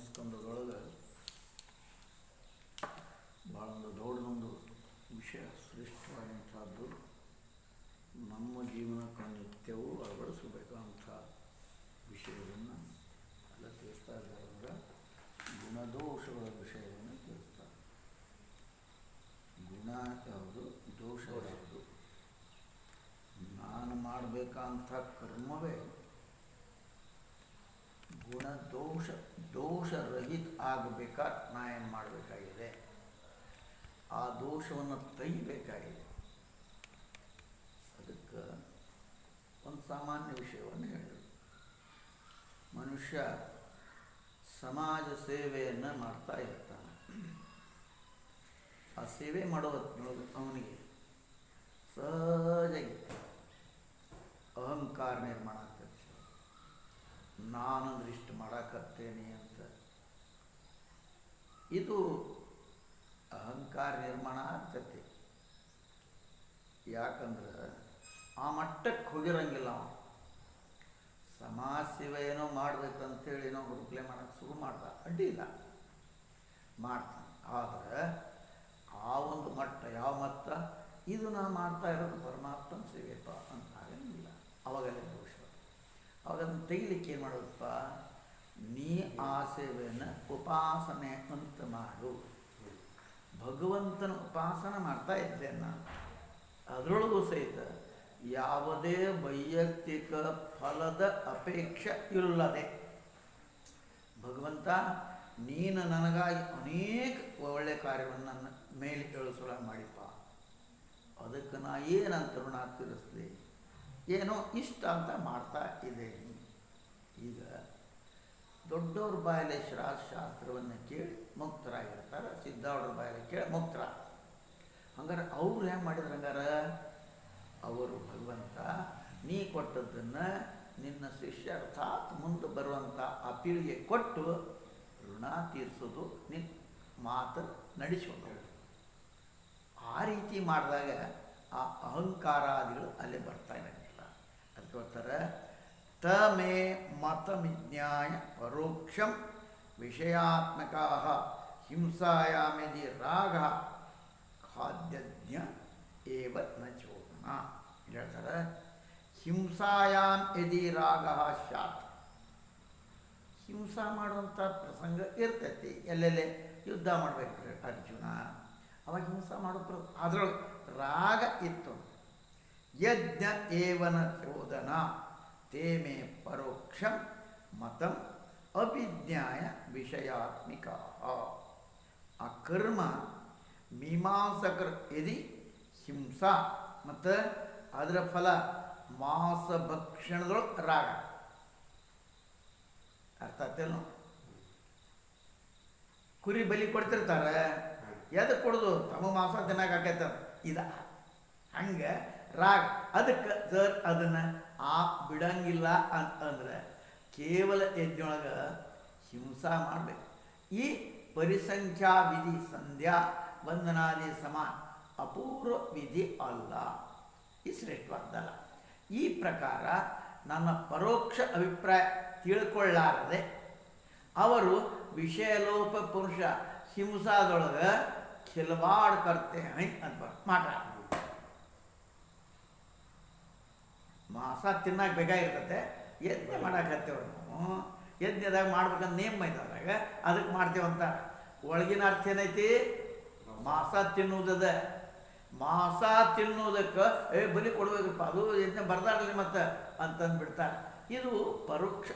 ಸ್ಕಂದದೊಳಗೆ ಭಾಳ ಒಂದು ದೊಡ್ಡದೊಂದು ವಿಷಯ ಶ್ರೇಷ್ಠವಾದಂಥದ್ದು ನಮ್ಮ ಜೀವನಕ್ಕೆ ನಿತ್ಯವೂ ಅಳವಡಿಸಬೇಕಂಥ ವಿಷಯವನ್ನು ಎಲ್ಲ ತಿಳಿಸ್ತಾ ಇದ್ದಾರೆ. ಅಂದರೆ ಗುಣದೋಷಗಳ ವಿಷಯವನ್ನು ತಿಳಿಸ್ತಾರೆ. ಗುಣ ಯಾವುದು, ದೋಷ ಯಾವುದು. ನಾನು ಮಾಡಬೇಕಂಥ ಕರ್ಮವೇ ಗುಣ ದೋಷರಹಿತ ಆಗಬೇಕಾದ್ರೆ ನಾ ಏನು ಮಾಡಬೇಕಾಗಿದೆ, ಆ ದೋಷವನ್ನು ತೆಗಿಬೇಕಾಗಿದೆ. ಅದಕ್ಕೆ ಒಂದು ಸಾಮಾನ್ಯ ವಿಷಯವನ್ನು ಹೇಳಿದರು. ಮನುಷ್ಯ ಸಮಾಜ ಸೇವೆಯನ್ನು ಮಾಡ್ತಾ ಇರ್ತಾನೆ. ಆ ಸೇವೆ ಮಾಡೋ ಹೊತ್ತಿನೊಳಗೆ ಅವನಿಗೆ ಸಹಜವಾಗಿ ಅಹಂಕಾರ ನಿರ್ಮಾಣ ಆಗ್ತದೆ. ನಾನಂದ್ರೆ ಇಷ್ಟು ಮಾಡಾಕತ್ತೇನೆ ಅಂತ ಇದು ಅಹಂಕಾರ ನಿರ್ಮಾಣ ಆಗ್ತೈತಿ. ಯಾಕಂದ್ರೆ ಆ ಮಟ್ಟಕ್ಕೆ ಹೋಗಿರಂಗಿಲ್ಲ. ಅವನು ಸಮಾಜ ಸೇವೆ ಏನೋ ಮಾಡ್ಬೇಕಂತೇಳಿ ಏನೋ ರಿಪ್ಲೈ ಮಾಡೋಕ್ಕೆ ಶುರು ಮಾಡ್ದ, ಅಡ್ಡಿ ಇಲ್ಲ, ಮಾಡ್ತಾನೆ. ಆದರೆ ಆ ಒಂದು ಮಟ್ಟ ಯಾವ ಮಟ್ಟ, ಇದು ನಾ ಮಾಡ್ತಾ ಇರೋದು ಪರಮಾತ್ಮನ ಸೇವೆಪ್ಪ ಅಂತ ಆಗಂಗಿಲ್ಲ. ಅವಾಗೆಲ್ಲ ದೋಷ. ಅವಾಗ ಅದನ್ನು ತೆಗಿಲಿಕ್ಕೆ ಏನು ಮಾಡೋದಪ್ಪ, ನೀ ಆ ಸೇವೆಯನ್ನು ಉಪಾಸನೆ ಅಂತ ಮಾಡು. ಭಗವಂತನ ಉಪಾಸನೆ ಮಾಡ್ತಾ ಇದ್ದೆ ನಾನು. ಅದರೊಳಗೂ ಸಹಿತ ಯಾವುದೇ ವೈಯಕ್ತಿಕ ಫಲದ ಅಪೇಕ್ಷೆ ಇಲ್ಲದೆ, ಭಗವಂತ ನೀನು ನನಗಾಗಿ ಅನೇಕ ಒಳ್ಳೆಯ ಕಾರ್ಯವನ್ನು ನನ್ನ ಮೇಲೆ ಇಳಿಸೋಳ ಮಾಡಿಪ್ಪ, ಅದಕ್ಕೆ ನಾ ಏನಂತ ಋಣ ತೀರಿಸ್ಲಿ, ಏನೋ ಇಷ್ಟ ಅಂತ ಮಾಡ್ತಾ ಇದ್ದೇನೆ. ಈಗ ದೊಡ್ಡವ್ರ ಬಾಯಲ್ಲಿ ಶಾಸ್ತ್ರವನ್ನು ಕೇಳಿ ಮುಕ್ತರಾಗಿರ್ತಾರೆ, ಸಿದ್ಧಾವ್ರ ಬಾಯಲ್ಲಿ ಕೇಳಿ ಮುಕ್ತರ. ಹಂಗಾರೆ ಅವ್ರು ಹೆಂಗೆ ಮಾಡಿದ್ರು? ಹಂಗಾರೆ ಅವರು ಭಗವಂತ ನೀ ಕೊಟ್ಟದ್ದನ್ನು ನಿನ್ನ ಶಿಷ್ಯ ಅರ್ಥಾತ್ ಮುಂದೆ ಬರುವಂಥ ಆ ಪೀಳಿಗೆ ಕೊಟ್ಟು ಋಣ ತೀರಿಸೋದು, ನಿನ್ನ ಮಾತು ನಡೆಸೋದು. ಆ ರೀತಿ ಮಾಡಿದಾಗ ಆ ಅಹಂಕಾರಾದಿಗಳು ಅಲ್ಲೇ ಬರ್ತಾ ಇರೋಂಗಿಲ್ಲ. ಅದಕ್ಕೆ ಬರ್ತಾರೆ, ತಮೇ ಮತಮಿಜ್ಞಾಯ ಪರೋಕ್ಷಂ ವಿಷಯಾತ್ಮಕ ಹಿಂಸಾಯಾಮೇದಿ ರಾಗ ಖಾದ್ಯಜ್ಞ ಏವ ನ ಚೋದನ. ಇಲ್ಲಿ ಹೇಳ್ತಾರೆ, ಹಿಂಸಾಯಾಮ್ ಯದಿ ರಾಗ ಸ್ಯಾತ್. ಹಿಂಸಾ ಮಾಡುವಂಥ ಪ್ರಸಂಗ ಇರ್ತೈತಿ. ಎಲ್ಲೆಲ್ಲೇ ಯುದ್ಧ ಮಾಡಬೇಕು ಅರ್ಜುನ, ಅವಾಗ ಹಿಂಸಾ ಮಾಡೋ ಅದರೊಳಗೆ ರಾಗ ಇತ್ತು. ಯಜ್ಞ ಏವನ ಚೋದನ ತೇಮೇ ಪರೋಕ್ಷಂ ಮತಂ ಅಭಿಜ್ಞಾಯ ವಿಷಯಾತ್ಮಿಕ. ಆ ಕರ್ಮ ಮೀಮಾಂಸಕರ ಯದಿ ಹಿಂಸಾ ಮತ್ತು ಅದರ ಫಲ ಮಾಂಸಭಕ್ಷಣದೊಳಗೆ ರಾಗ. ಅರ್ಥ ಆಗ್ತೇನೋ? ಕುರಿ ಬಲಿ ಕೊಡ್ತಿರ್ತಾರೆ, ಎದಕ್ಕೆ ಕೊಡೋದು? ತಮ್ಮ ಮಾಂಸ ತಿನ್ನಕಾಕೈತ ಇದ ಹಂಗೆ ರಾಗ. ಅದಕ್ಕೆ ಸರ್ ಅದನ್ನು ಆ ಬಿಡಂಗಿಲ್ಲ ಅಂತಂದ್ರೆ ಕೇವಲ ಯಜ್ಞೊಳಗೆ ಹಿಂಸಾ ಮಾಡಬೇಕು. ಈ ಪರಿಸಂಖ್ಯಾ ವಿಧಿ ಸಂಧ್ಯಾ ವಂದನಾದಿ ಸಮಾನ ಅಪೂರ್ವ ವಿಧಿ ಅಲ್ಲ, ಈ ಶ್ರೇಷ್ಠವಾದ್ದಲ್ಲ. ಈ ಪ್ರಕಾರ ನನ್ನ ಪರೋಕ್ಷ ಅಭಿಪ್ರಾಯ ತಿಳ್ಕೊಳ್ಳಾರದೆ ಅವರು ವಿಷಯಲೋಪ ಪುರುಷ ಹಿಂಸಾದೊಳಗೆ ಖಿಲ್ವಾಡ್ ಕರ್ತೆ ಅಂತ ಮಾತಾಡ. ಮಾಂಸ ತಿನ್ನಕ್ಕೆ ಬೇಕಾಗಿರ್ತತೆ, ಯಜ್ಞ ಮಾಡಾಕತ್ತೇವ್ರಿ ನಾವು. ಯಜ್ಞದಾಗ ಮಾಡ್ಬೇಕಂತ ನೇಮ ಇದ್ದಾಗ ಅದಕ್ಕೆ ಮಾಡ್ತೇವಂತ. ಒಳಗಿನ ಅರ್ಥ ಏನೈತಿ? ಮಾಂಸ ತಿನ್ನುವುದದ. ಮಾಂಸ ತಿನ್ನುವುದಕ್ಕೆ ಬಲಿ ಕೊಡ್ಬೇಕಪ್ಪ, ಅದು ಯಜ್ಞ ಬರ್ದಾಡಲಿ ಮತ್ತೆ ಅಂತಂದ್ಬಿಡ್ತಾರೆ. ಇದು ಪರೋಕ್ಷ.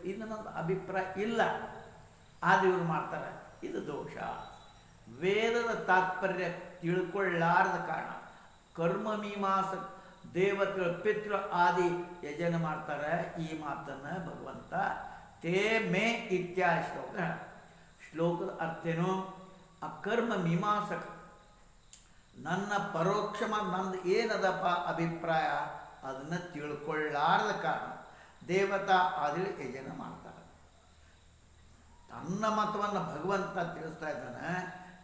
ಇದು ನನ್ನ ಅಭಿಪ್ರಾಯ ಇಲ್ಲ, ಆದ್ರೆ ಇವ್ರು ಮಾಡ್ತಾರೆ. ಇದು ದೋಷ. ವೇದದ ತಾತ್ಪರ್ಯ ತಿಳ್ಕೊಳ್ಳಾರದ ಕಾರಣ ಕರ್ಮ ಮೀಮಾಂಸ ದೇವತೆಗಳು ಪಿತೃ ಆದಿ ಯಜನ ಮಾಡ್ತಾರೆ. ಈ ಮಾತನ್ನು ಭಗವಂತ ತೇ ಮೇ ಇತ್ಯಾದಿ ಶ್ಲೋಕದ ಅರ್ಥೇನು? ಆ ಕರ್ಮ ಮೀಮಾಂಸಕ ನನ್ನ ಪರೋಕ್ಷ ನಂದು ಏನದಪ್ಪ ಅಭಿಪ್ರಾಯ ಅದನ್ನು ತಿಳ್ಕೊಳ್ಳಾರದ ಕಾರಣ ದೇವತಾ ಆದಿ ಯಜನ ಮಾಡ್ತಾರೆ. ತನ್ನ ಮತವನ್ನು ಭಗವಂತ ತಿಳಿಸ್ತಾ ಇದ್ದಾನೆ.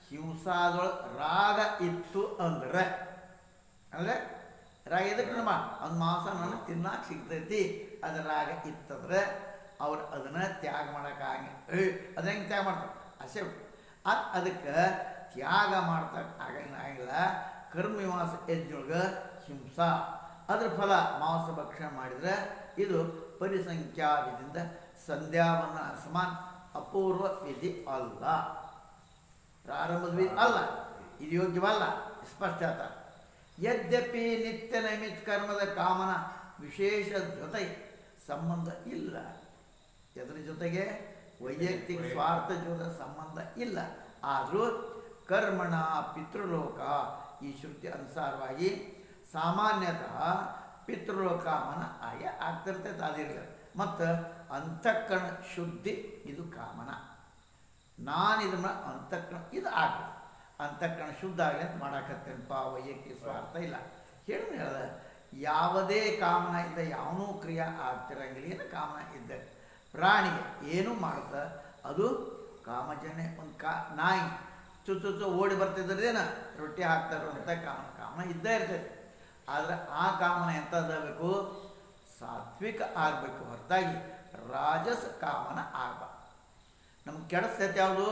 ಹಿಂಸಾದೊಳಗೆ ರಾಗ ಇತ್ತು ಅಂದರೆ ರಾಗ ಇದಕ್ಕೆ ನಮ್ಮ ಒಂದು ಮಾಂಸ ನನಗೆ ತಿನ್ನಕ್ಕೆ ಸಿಗ್ತೈತಿ, ಅದು ರಾಗ ಇತ್ತಂದ್ರೆ ಅವ್ರು ಅದನ್ನು ತ್ಯಾಗ ಮಾಡೋಕ್ಕಾಗಿ ಅದು ಹೆಂಗೆ ತ್ಯಾಗ ಮಾಡ್ತಾರೆ ಆಸೆ ಅದಕ್ಕೆ ತ್ಯಾಗ ಮಾಡ್ತಕ್ಕ ಆಗಿಲ್ಲ. ಕರ್ಮವಿಮಾಸ ಯಜ್ಞೊಳಗೆ ಹಿಂಸಾ ಅದ್ರ ಫಲ ಮಾಂಸ ಭಕ್ಷಣೆ ಮಾಡಿದರೆ ಇದು ಪರಿಸಂಖ್ಯಾ ವಿಧಿಯಿಂದ ಸಂಧ್ಯಾವನ ಸಮಾನ ಅಪೂರ್ವ ವಿಧಿ ಅಲ್ಲ, ಪ್ರಾರಂಭದ ವಿಧಿ ಅಲ್ಲ, ಇದು ಯೋಗ್ಯವಲ್ಲ, ಸ್ಪಷ್ಟ ಆತ. ಯದ್ಯಪಿ ನಿತ್ಯ ನೈಮಿತ್ ಕರ್ಮದ ಕಾಮನ ವಿಶೇಷ ಜೊತೆ ಸಂಬಂಧ ಇಲ್ಲ, ಎದರ ಜೊತೆಗೆ ವೈಯಕ್ತಿಕ ಸ್ವಾರ್ಥ ಜೊತೆ ಸಂಬಂಧ ಇಲ್ಲ. ಆದರೂ ಕರ್ಮಣ ಪಿತೃಲೋಕ ಈ ಶ್ರುತಿ ಅನುಸಾರವಾಗಿ ಸಾಮಾನ್ಯತಃ ಪಿತೃಲೋಕಾಮನ ಆಯ ಆಗ್ತಿರ್ತೈತೆ ಅದಿರಲಿ. ಮತ್ತು ಅಂತಃಕರಣ ಶುದ್ಧಿ ಇದು ಕಾಮನ. ನಾನು ಇದನ್ನು ಅಂತಃಕರಣ ಇದು ಆಗಲಿ, ಅಂತಃಕರಣ ಶುದ್ಧ ಆಗಲಿ ಅಂತ ಮಾಡಾಕತ್ತೇನಪ್ಪ, ವೈಯಕ್ತಿಕ ಸ್ವಾರ್ಥ ಇಲ್ಲ. ಹೇಳಿದ ಯಾವುದೇ ಕಾಮನ ಇದ್ದ ಯಾವನೂ ಕ್ರಿಯೆ ಆಗ್ತಿರಂಗಿಲ್ಲ. ಏನು ಕಾಮನ ಇದ್ದ ಪ್ರಾಣಿಗೆ ಏನು ಮಾಡ್ತಾ ಅದು ಕಾಮಜನ್ಯ. ಒಂದು ನಾಯಿ ಚುಚ್ಚು ಓಡಿ ಬರ್ತಿದ್ರೇನ ರೊಟ್ಟಿ ಹಾಕ್ತಾರಂತ ಕಾಮನ ಇದ್ದೇ ಇರ್ತೈತೆ. ಆದರೆ ಆ ಕಾಮನ ಎಂಥದ್ದಾಗಬೇಕು, ಸಾತ್ವಿಕ ಆಗಬೇಕು ಹೊರತಾಗಿ ರಾಜಸ ಕಾಮನ ಆಗಬಾರ್ದು. ನಮ್ಗೆ ಕೆಡಿಸ್ತೈತೆ ಯಾವುದು,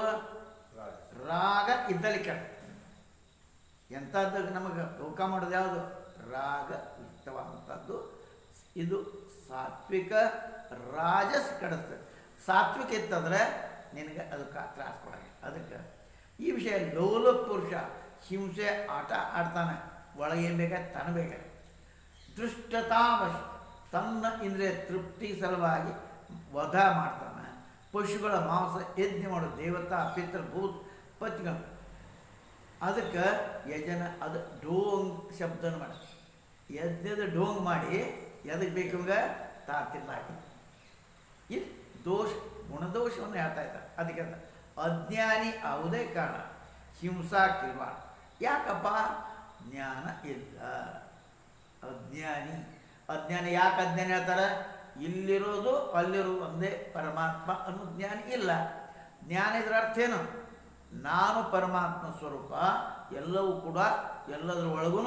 ರಾಗ ಇದ್ದಲ್ಲಿ ಕೆಡ. ಎಂಥದ್ದು ನಮಗೆ ಲೋಕ ಮಾಡೋದು ಯಾವುದು, ರಾಗ ಯುಕ್ತವಾದಂಥದ್ದು. ಇದು ಸಾತ್ವಿಕ. ರಾಜಸ್ ಕೆಡಿಸ್ತದೆ. ಸಾತ್ವಿಕ ಇತ್ತಂದರೆ ನಿನಗೆ ಅದಕ್ಕೆ ತ್ರಾಸ ಕೊಡಂಗೆ. ಅದಕ್ಕೆ ಈ ವಿಷಯ ಲೋಲೋಕ ಪುರುಷ ಹಿಂಸೆ ಆಟ ಆಡ್ತಾನೆ, ಒಳಗೇನು ಬೇಕಾದ್ರೆ ತನ್ನ ಬೇಕಾದ್ರೆ ದೃಷ್ಟತಾವಶ ತನ್ನ ಇಂದ್ರಿಯ ತೃಪ್ತಿ ಸಲುವಾಗಿ ವಧ ಮಾಡ್ತಾನೆ. ಪಶುಗಳ ಮಾಂಸ ಯಜ್ಞ ಮಾಡೋ ದೇವತಾ ಪಿತೃ ಭೂತ ಪತಿಗಳು. ಅದಕ್ಕೆ ಯಜನ ಅದು ಡೋಂಗ್ ಶಬ್ದನ ಮಾಡಿ ಯಜ್ಞದ ಡೋಂಗ್ ಮಾಡಿ ಎದಕ್ಕೆ ಬೇಕಂಗೆ ತಾತಿಲ್ಲಾಕಿ ಇದು ದೋಷ ಗುಣದೋಷವನ್ನು ಹೇಳ್ತಾ ಇದ್ದಾರೆ. ಅದಕ್ಕೆ ಅಜ್ಞಾನಿ ಯಾವುದೇ ಕಾರಣ ಹಿಂಸಾ ಕಿಲ್ವಾಡ. ಯಾಕಪ್ಪ, ಜ್ಞಾನ ಇಲ್ಲ. ಅಜ್ಞಾನಿ ಯಾಕೆ ಅಜ್ಞಾನಿ ಹೇಳ್ತಾರೆ, ಇಲ್ಲಿರೋದು ಅಲ್ಲಿರೋದು ಒಂದೇ ಪರಮಾತ್ಮ ಅನ್ನೋ ಜ್ಞಾನ ಇಲ್ಲ. ಜ್ಞಾನ ಇದರ ಅರ್ಥ ಏನು, ನಾನು ಪರಮಾತ್ಮ ಸ್ವರೂಪ, ಎಲ್ಲವೂ ಕೂಡ ಎಲ್ಲದರ ಒಳಗೂ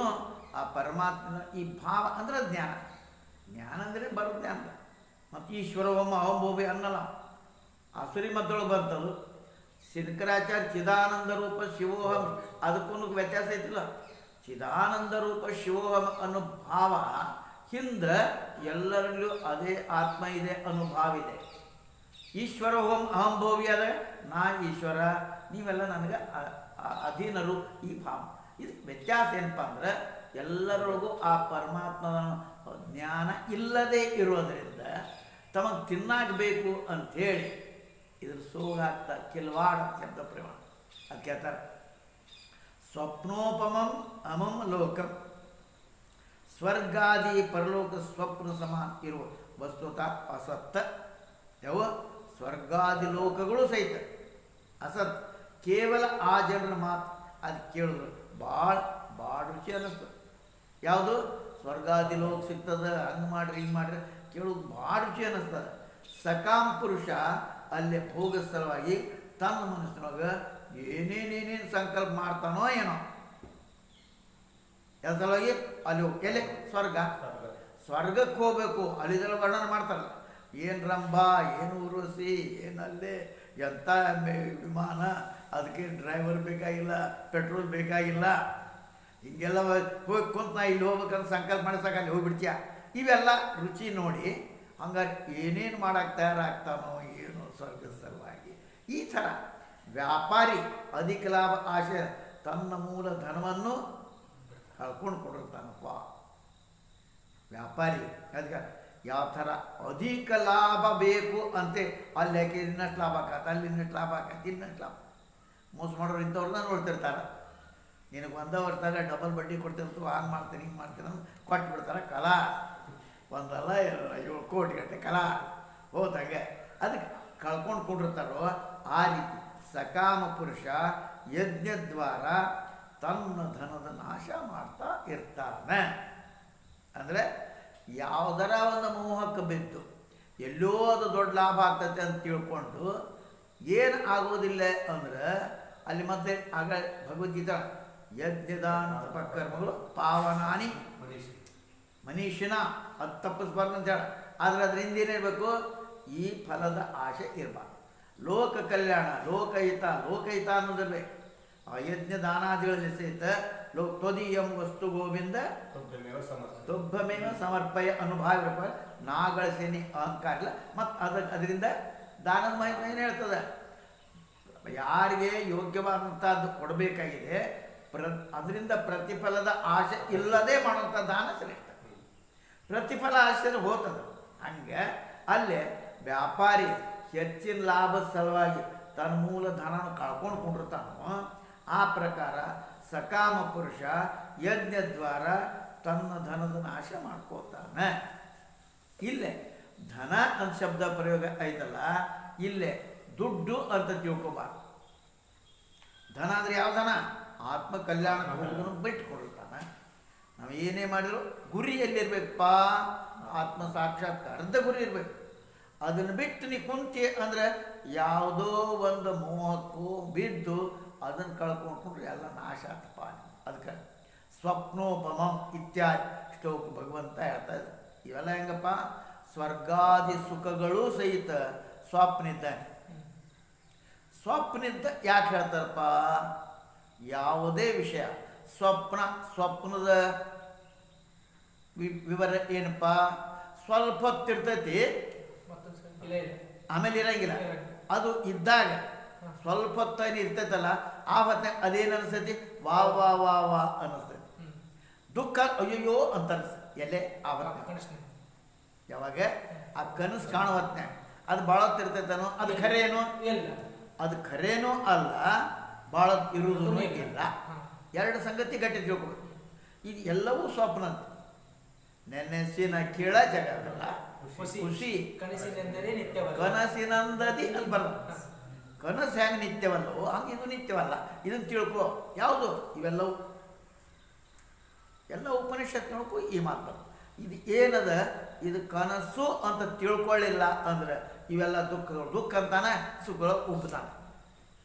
ಆ ಪರಮಾತ್ಮನ ಈ ಭಾವ ಅಂದರೆ ಜ್ಞಾನ. ಜ್ಞಾನ ಅಂದರೆ ಬರೋ ಜ್ಞಾನ. ಮತ್ತು ಈಶ್ವರವಮ್ಮ ಅಹಂಭೋಬಿ ಅನ್ನಲ್ಲ, ಆಸುರಿ ಮದ್ದೊಳಗೆ ಬಂತದು. ಶಂಕರಾಚಾರ್ಯ ಚಿದಾನಂದ ರೂಪ ಶಿವೋಹಂ, ಅದಕ್ಕೂ ವ್ಯತ್ಯಾಸ ಐತಿಲ್ಲ. ಚಿದಾನಂದ ರೂಪ ಶಿವೋಹಂ ಅನ್ನೋ ಭಾವ ಹಿಂದೆ ಎಲ್ಲರಲ್ಲೂ ಅದೇ ಆತ್ಮ ಇದೆ ಅನ್ನೋ ಭಾವ ಇದೆ. ಈಶ್ವರ ಹೋಮ್ ಅಹಂಭೋವಿ ಅದ, ನಾ ಈಶ್ವರ, ನೀವೆಲ್ಲ ನನಗೆ ಅಧೀನರು, ಈ ಭಾವ. ಇದು ವ್ಯತ್ಯಾಸ ಏನಪ್ಪ ಅಂದ್ರೆ ಎಲ್ಲರೊಳಗೂ ಆ ಪರಮಾತ್ಮನ ಜ್ಞಾನ ಇಲ್ಲದೇ ಇರೋದರಿಂದ ತಮಗೆ ತಿನ್ನಾಗಬೇಕು ಅಂಥೇಳಿ ಇದ್ರ ಸೋಗಾಗ್ತಾ ಕಿಲ್ವಾಡ ಶಬ್ದ ಪ್ರಮಾಣ. ಅದು ಕೇಳ್ತಾರೆ, ಸ್ವಪ್ನೋಪಮಂ ಅಮಂ ಲೋಕಂ, ಸ್ವರ್ಗಾದಿ ಪರಲೋಕ ಸ್ವಪ್ನ ಸಮಾನ ಇರುವ ವಸ್ತುತಃ ಅಸತ್ತ. ಯಾವ ಸ್ವರ್ಗಾದಿ ಲೋಕಗಳು ಸಹಿತ ಅಸತ್. ಕೇವಲ ಆ ಜನರ ಮಾತು ಅದು ಕೇಳಿದ್ರು ಭಾಳ ರುಚಿ ಅನ್ನಿಸ್ತದೆ. ಯಾವುದು ಸ್ವರ್ಗಾದಿ ಲೋಕ ಸಿಗ್ತದೆ, ಹಂಗೆ ಮಾಡ್ರಿ ಹಿಂಗೆ ಮಾಡ್ರಿ ಕೇಳೋದು ಭಾಳ ರುಚಿ ಅನ್ನಿಸ್ತದೆ. ಸಕಾಂ ಪುರುಷ ಅಲ್ಲೇ ಭೋಗ ಸಲುವಾಗಿ ತನ್ನ ಮನಸ್ಸಿನೊಳಗೆ ಏನೇನೇನೇನು ಸಂಕಲ್ಪ ಮಾಡ್ತಾನೋ ಏನೋ, ಯಾವ ಸಲುವಾಗಿ ಅಲ್ಲಿ ಎಲೆ ಸ್ವರ್ಗಕ್ಕೆ ಹೋಗಬೇಕು. ಅಲ್ಲಿದೆಲ್ಲ ವರ್ಣನೆ ಮಾಡ್ತಾರಲ್ಲ, ಏನು ರಂಭ, ಏನು ಉರ್ವಶಿ, ಏನಲ್ಲೇ ಎಂಥ ವಿಮಾನ, ಅದಕ್ಕೆ ಡ್ರೈವರ್ ಬೇಕಾಗಿಲ್ಲ, ಪೆಟ್ರೋಲ್ ಬೇಕಾಗಿಲ್ಲ, ಹಿಂಗೆಲ್ಲ ಹೋಗಿ ಕುಂತ ನಾ ಇಲ್ಲಿ ಹೋಗ್ಬೇಕಂತ ಸಂಕಲ್ಪ ಮಾಡಿ ಸಾಕ ಅಲ್ಲಿ ಹೋಗ್ಬಿಡ್ತೀಯ. ಇವೆಲ್ಲ ರುಚಿ ನೋಡಿ ಹಂಗಾರೆ ಏನೇನು ಮಾಡೋಕ್ಕೆ ತಯಾರಾಗ್ತಾನೋ ಏನೋ ಸ್ವರ್ಗದ ಸಲುವಾಗಿ. ಈ ಥರ ವ್ಯಾಪಾರಿ ಅಧಿಕ ಲಾಭ ಆಶೆ ತನ್ನ ಮೂಲ ಧನವನ್ನು ಕಳ್ಕೊಂಡು ಕೊಡಿರ್ತಾನಪ್ಪ ವ್ಯಾಪಾರಿ. ಅದಕ್ಕೆ ಯಾವ ಥರ ಅಧಿಕ ಲಾಭ ಬೇಕು ಅಂತೆ, ಅಲ್ಲಿ ಯಾಕೆ ಇನ್ನಷ್ಟು ಲಾಭ ಆಗತ್ತೆ, ಅಲ್ಲಿ ಇನ್ನಷ್ಟು ಲಾಭ ಆಗತ್ತೆ, ಇನ್ನಷ್ಟು ಲಾಭ. ಮೋಸ ಮಾಡೋರು ಇಂಥವ್ರನ್ನ ನೋಡ್ತಿರ್ತಾರೆ. ನಿನಗೆ ಒಂದೇ ವರ್ಷದಾಗ ಡಬಲ್ ಬಡ್ಡಿ ಕೊಡ್ತಿರ್ತು, ಹಂಗೆ ಮಾಡ್ತೀನಿ ಹಿಂಗೆ ಮಾಡ್ತೀನಿ ಅಂತ ಕೊಟ್ಟು ಬಿಡ್ತಾರೆ. ಕಲಾ ಒಂದಲ್ಲ 7 ಕೋಟಿ ಗಟ್ಟೆ ಕಲಾ ಹೋದಂಗೆ ಅದಕ್ಕೆ ಕಳ್ಕೊಂಡು ಕೊಂಡಿರ್ತಾರೋ. ಆ ರೀತಿ ಸಕಾಮ ಪುರುಷ ಯಜ್ಞದ್ವಾರ ತನ್ನ ಧನದ ನಾಶ ಮಾಡ್ತಾ ಇರ್ತಾನೆ. ಅಂದರೆ ಯಾವುದರ ಒಂದು ಮೋಹಕ್ಕೆ ಬಿದ್ದು ಎಲ್ಲೋ ಅದು ದೊಡ್ಡ ಲಾಭ ಆಗ್ತೈತೆ ಅಂತ ತಿಳ್ಕೊಂಡು ಏನು ಆಗೋದಿಲ್ಲ ಅಂದ್ರೆ ಅಲ್ಲಿ ಮತ್ತೆ ಆಗ ಭಗವದ್ಗೀತಾ ಯಜ್ಞದಾನ ತಪಕರ್ಮಗಳು ಪಾವನಾನಿ ಮನುಷ್ಯನ ಅದು ತಪ್ಪಿಸ್ಬಾರ್ದು ಅಂತ ಹೇಳ. ಆದರೆ ಅದರಿಂದ ಏನಿರಬೇಕು, ಈ ಫಲದ ಆಶೆ ಇರಬಾರ್ದು. ಲೋಕ ಕಲ್ಯಾಣ, ಲೋಕಹಿತ ಅನ್ನೋದಿರ್ಬೇಕು. ಯಜ್ಞ ದಾನಾದಿಗಳಲ್ಲಿ ಸಹಿತ ತ್ವದೀಯಂ ವಸ್ತು ಗೋವಿಂದ ತುಭ್ಯಮೇವ ಸಮರ್ಪಯ ಅನುಭಾವ ನಾ ಗಳಿಸೇನಿ ಅಹಂಕಾರ ಇಲ್ಲ. ಮತ್ತು ಅದರಿಂದ ದಾನದ ಮಾಹಿತಿ ಏನು ಹೇಳ್ತದೆ, ಯಾರಿಗೆ ಯೋಗ್ಯವಾದಂಥದ್ದು ಕೊಡಬೇಕಾಗಿದೆ ಅದರಿಂದ ಪ್ರತಿಫಲದ ಆಸೆ ಇಲ್ಲದೆ ಮಾಡುವಂಥ ದಾನ ಶ್ರೇಷ್ಠ. ಪ್ರತಿಫಲ ಆಸೆ ಹೋಗ್ತದೆ. ಹಂಗೆ ಅಲ್ಲೇ ವ್ಯಾಪಾರಿ ಹೆಚ್ಚಿನ ಲಾಭದ ಸಲುವಾಗಿ ತನ್ನ ಮೂಲ ಧನನ ಕಳ್ಕೊಂಡು ಕೊಂಡಿರ್ತಾನೋ ಆ ಪ್ರಕಾರ ಸಕಾಮ ಪುರುಷ ಯಜ್ಞದ್ವಾರ ತನ್ನ ಧನದ ನಾಶ ಮಾಡ್ಕೋತಾನೆ. ಇಲ್ಲೇ ಧನ ಅಂತ ಶಬ್ದ ಪ್ರಯೋಗ ಐತಲ್ಲ, ಇಲ್ಲೇ ದುಡ್ಡು ಅಂತ ತಿಳ್ಕೊಬಾರ್ದು. ಧನ ಅಂದರೆ ಯಾವ ಧನ? ಆತ್ಮ ಕಲ್ಯಾಣ ಹೋಗೋದನ್ನು ಬಿಟ್ಟುಕೊಡಿರ್ತಾನೆ. ನಾವು ಏನೇ ಮಾಡಿದ್ರು ಗುರಿ ಎಲ್ಲಿರ್ಬೇಕಪ್ಪ? ಆತ್ಮ ಸಾಕ್ಷಾತ್ಕಾರದ ಗುರಿ ಇರಬೇಕು. ಅದನ್ನು ಬಿಟ್ಟು ನೀ ಕುಂತಿ ಅಂದರೆ ಯಾವುದೋ ಒಂದು ಮೋಹಕ್ಕೂ ಬಿದ್ದು ಅದನ್ನು ಕಳ್ಕೊಂಡ್ರೆ ಎಲ್ಲ ನಾಶ ಆಗ್ತಪ್ಪ. ಅದಕ್ಕೆ ಸ್ವಪ್ನೋಪಮಂ ಇತ್ಯಾದಿ ಶ್ಲೋಕ ಭಗವಂತ ಹೇಳ್ತಾ ಇದ್ದ. ಇವೆಲ್ಲ ಹೆಂಗಪ್ಪ? ಸ್ವರ್ಗಾದಿ ಸುಖಗಳೂ ಸಹಿತ ಸ್ವಪ್ನಿದ್ದಾನೆ. ಸ್ವಪ್ನಿದ್ದ ಯಾಕೆ ಹೇಳ್ತಾರಪ್ಪ? ಯಾವುದೇ ವಿಷಯ ಸ್ವಪ್ನದ ವಿವರ ಏನಪ್ಪ? ಸ್ವಲ್ಪ ಹೊತ್ತಿರ್ತೈತಿ, ಆಮೇಲೆ ಇರಂಗಿಲ್ಲ. ಅದು ಇದ್ದಾಗ ಸ್ವಲ್ಪ ಹೊತ್ತೇನು ಇರ್ತೈತಲ್ಲ, ಆ ಹೊತ್ತಿನಾಗ ಅದೇನು ಅನಿಸ್ತೈತಿ? ವಾ ವಾ ವಾ ವಾ ಅನ್ನಿಸ್ತೈತಿ. ದುಃಖ ಅಯ್ಯಯ್ಯೋ ಅಂತ ಅನಿಸ್ತೈತಿ. ಎಲ್ಲೇ ಆ ಹೊತ್ತಿನ ಯಾವಾಗ ಆ ಕನಸು ಕಾಣೋ ಹೊತ್ತಿನಾಗ ಅದು ಭಾಳ ಹೊತ್ತಿರ್ತೈತನೋ ಅದು ಖರೇನೋ ಇಲ್ಲ, ಅದು ಖರೇನೂ ಅಲ್ಲ, ಭಾಳ ಇರುವುದೂ ಇಲ್ಲ. ಎರಡು ಸಂಗತಿ ಗಟ್ಟಿ ತಿಳ್ಕೊಬೇಕು. ಇದು ಎಲ್ಲವೂ ಸ್ವಪ್ನ ಅಂತ. ನೆನೆಸಿನ ಕೀಳ ಜಗವಲ್ಲ ಖುಷಿ ಕನಸಿನಂದದಿ ಅಲ್ಲಿ ಬರಲ್ಲ. ಕನಸು ಹೆಂಗೆ ನಿತ್ಯವಲ್ಲವೋ ಹಂಗೆ ಇದು ನಿತ್ಯವಲ್ಲ. ಇದನ್ನು ತಿಳ್ಕೊ. ಯಾವುದು? ಇವೆಲ್ಲವೂ ಎಲ್ಲ ಉಪನಿಷತ್ನೊಳಗೂ ಈ ಮಾತು. ಇದು ಏನದ? ಇದು ಕನಸು ಅಂತ ತಿಳ್ಕೊಳ್ಳಿಲ್ಲ ಅಂದ್ರೆ ಇವೆಲ್ಲ ದುಃಖಗಳು. ದುಃಖ ಅಂತಾನೆ, ಸುಖಗಳು ಉಬ್ತಾನೆ.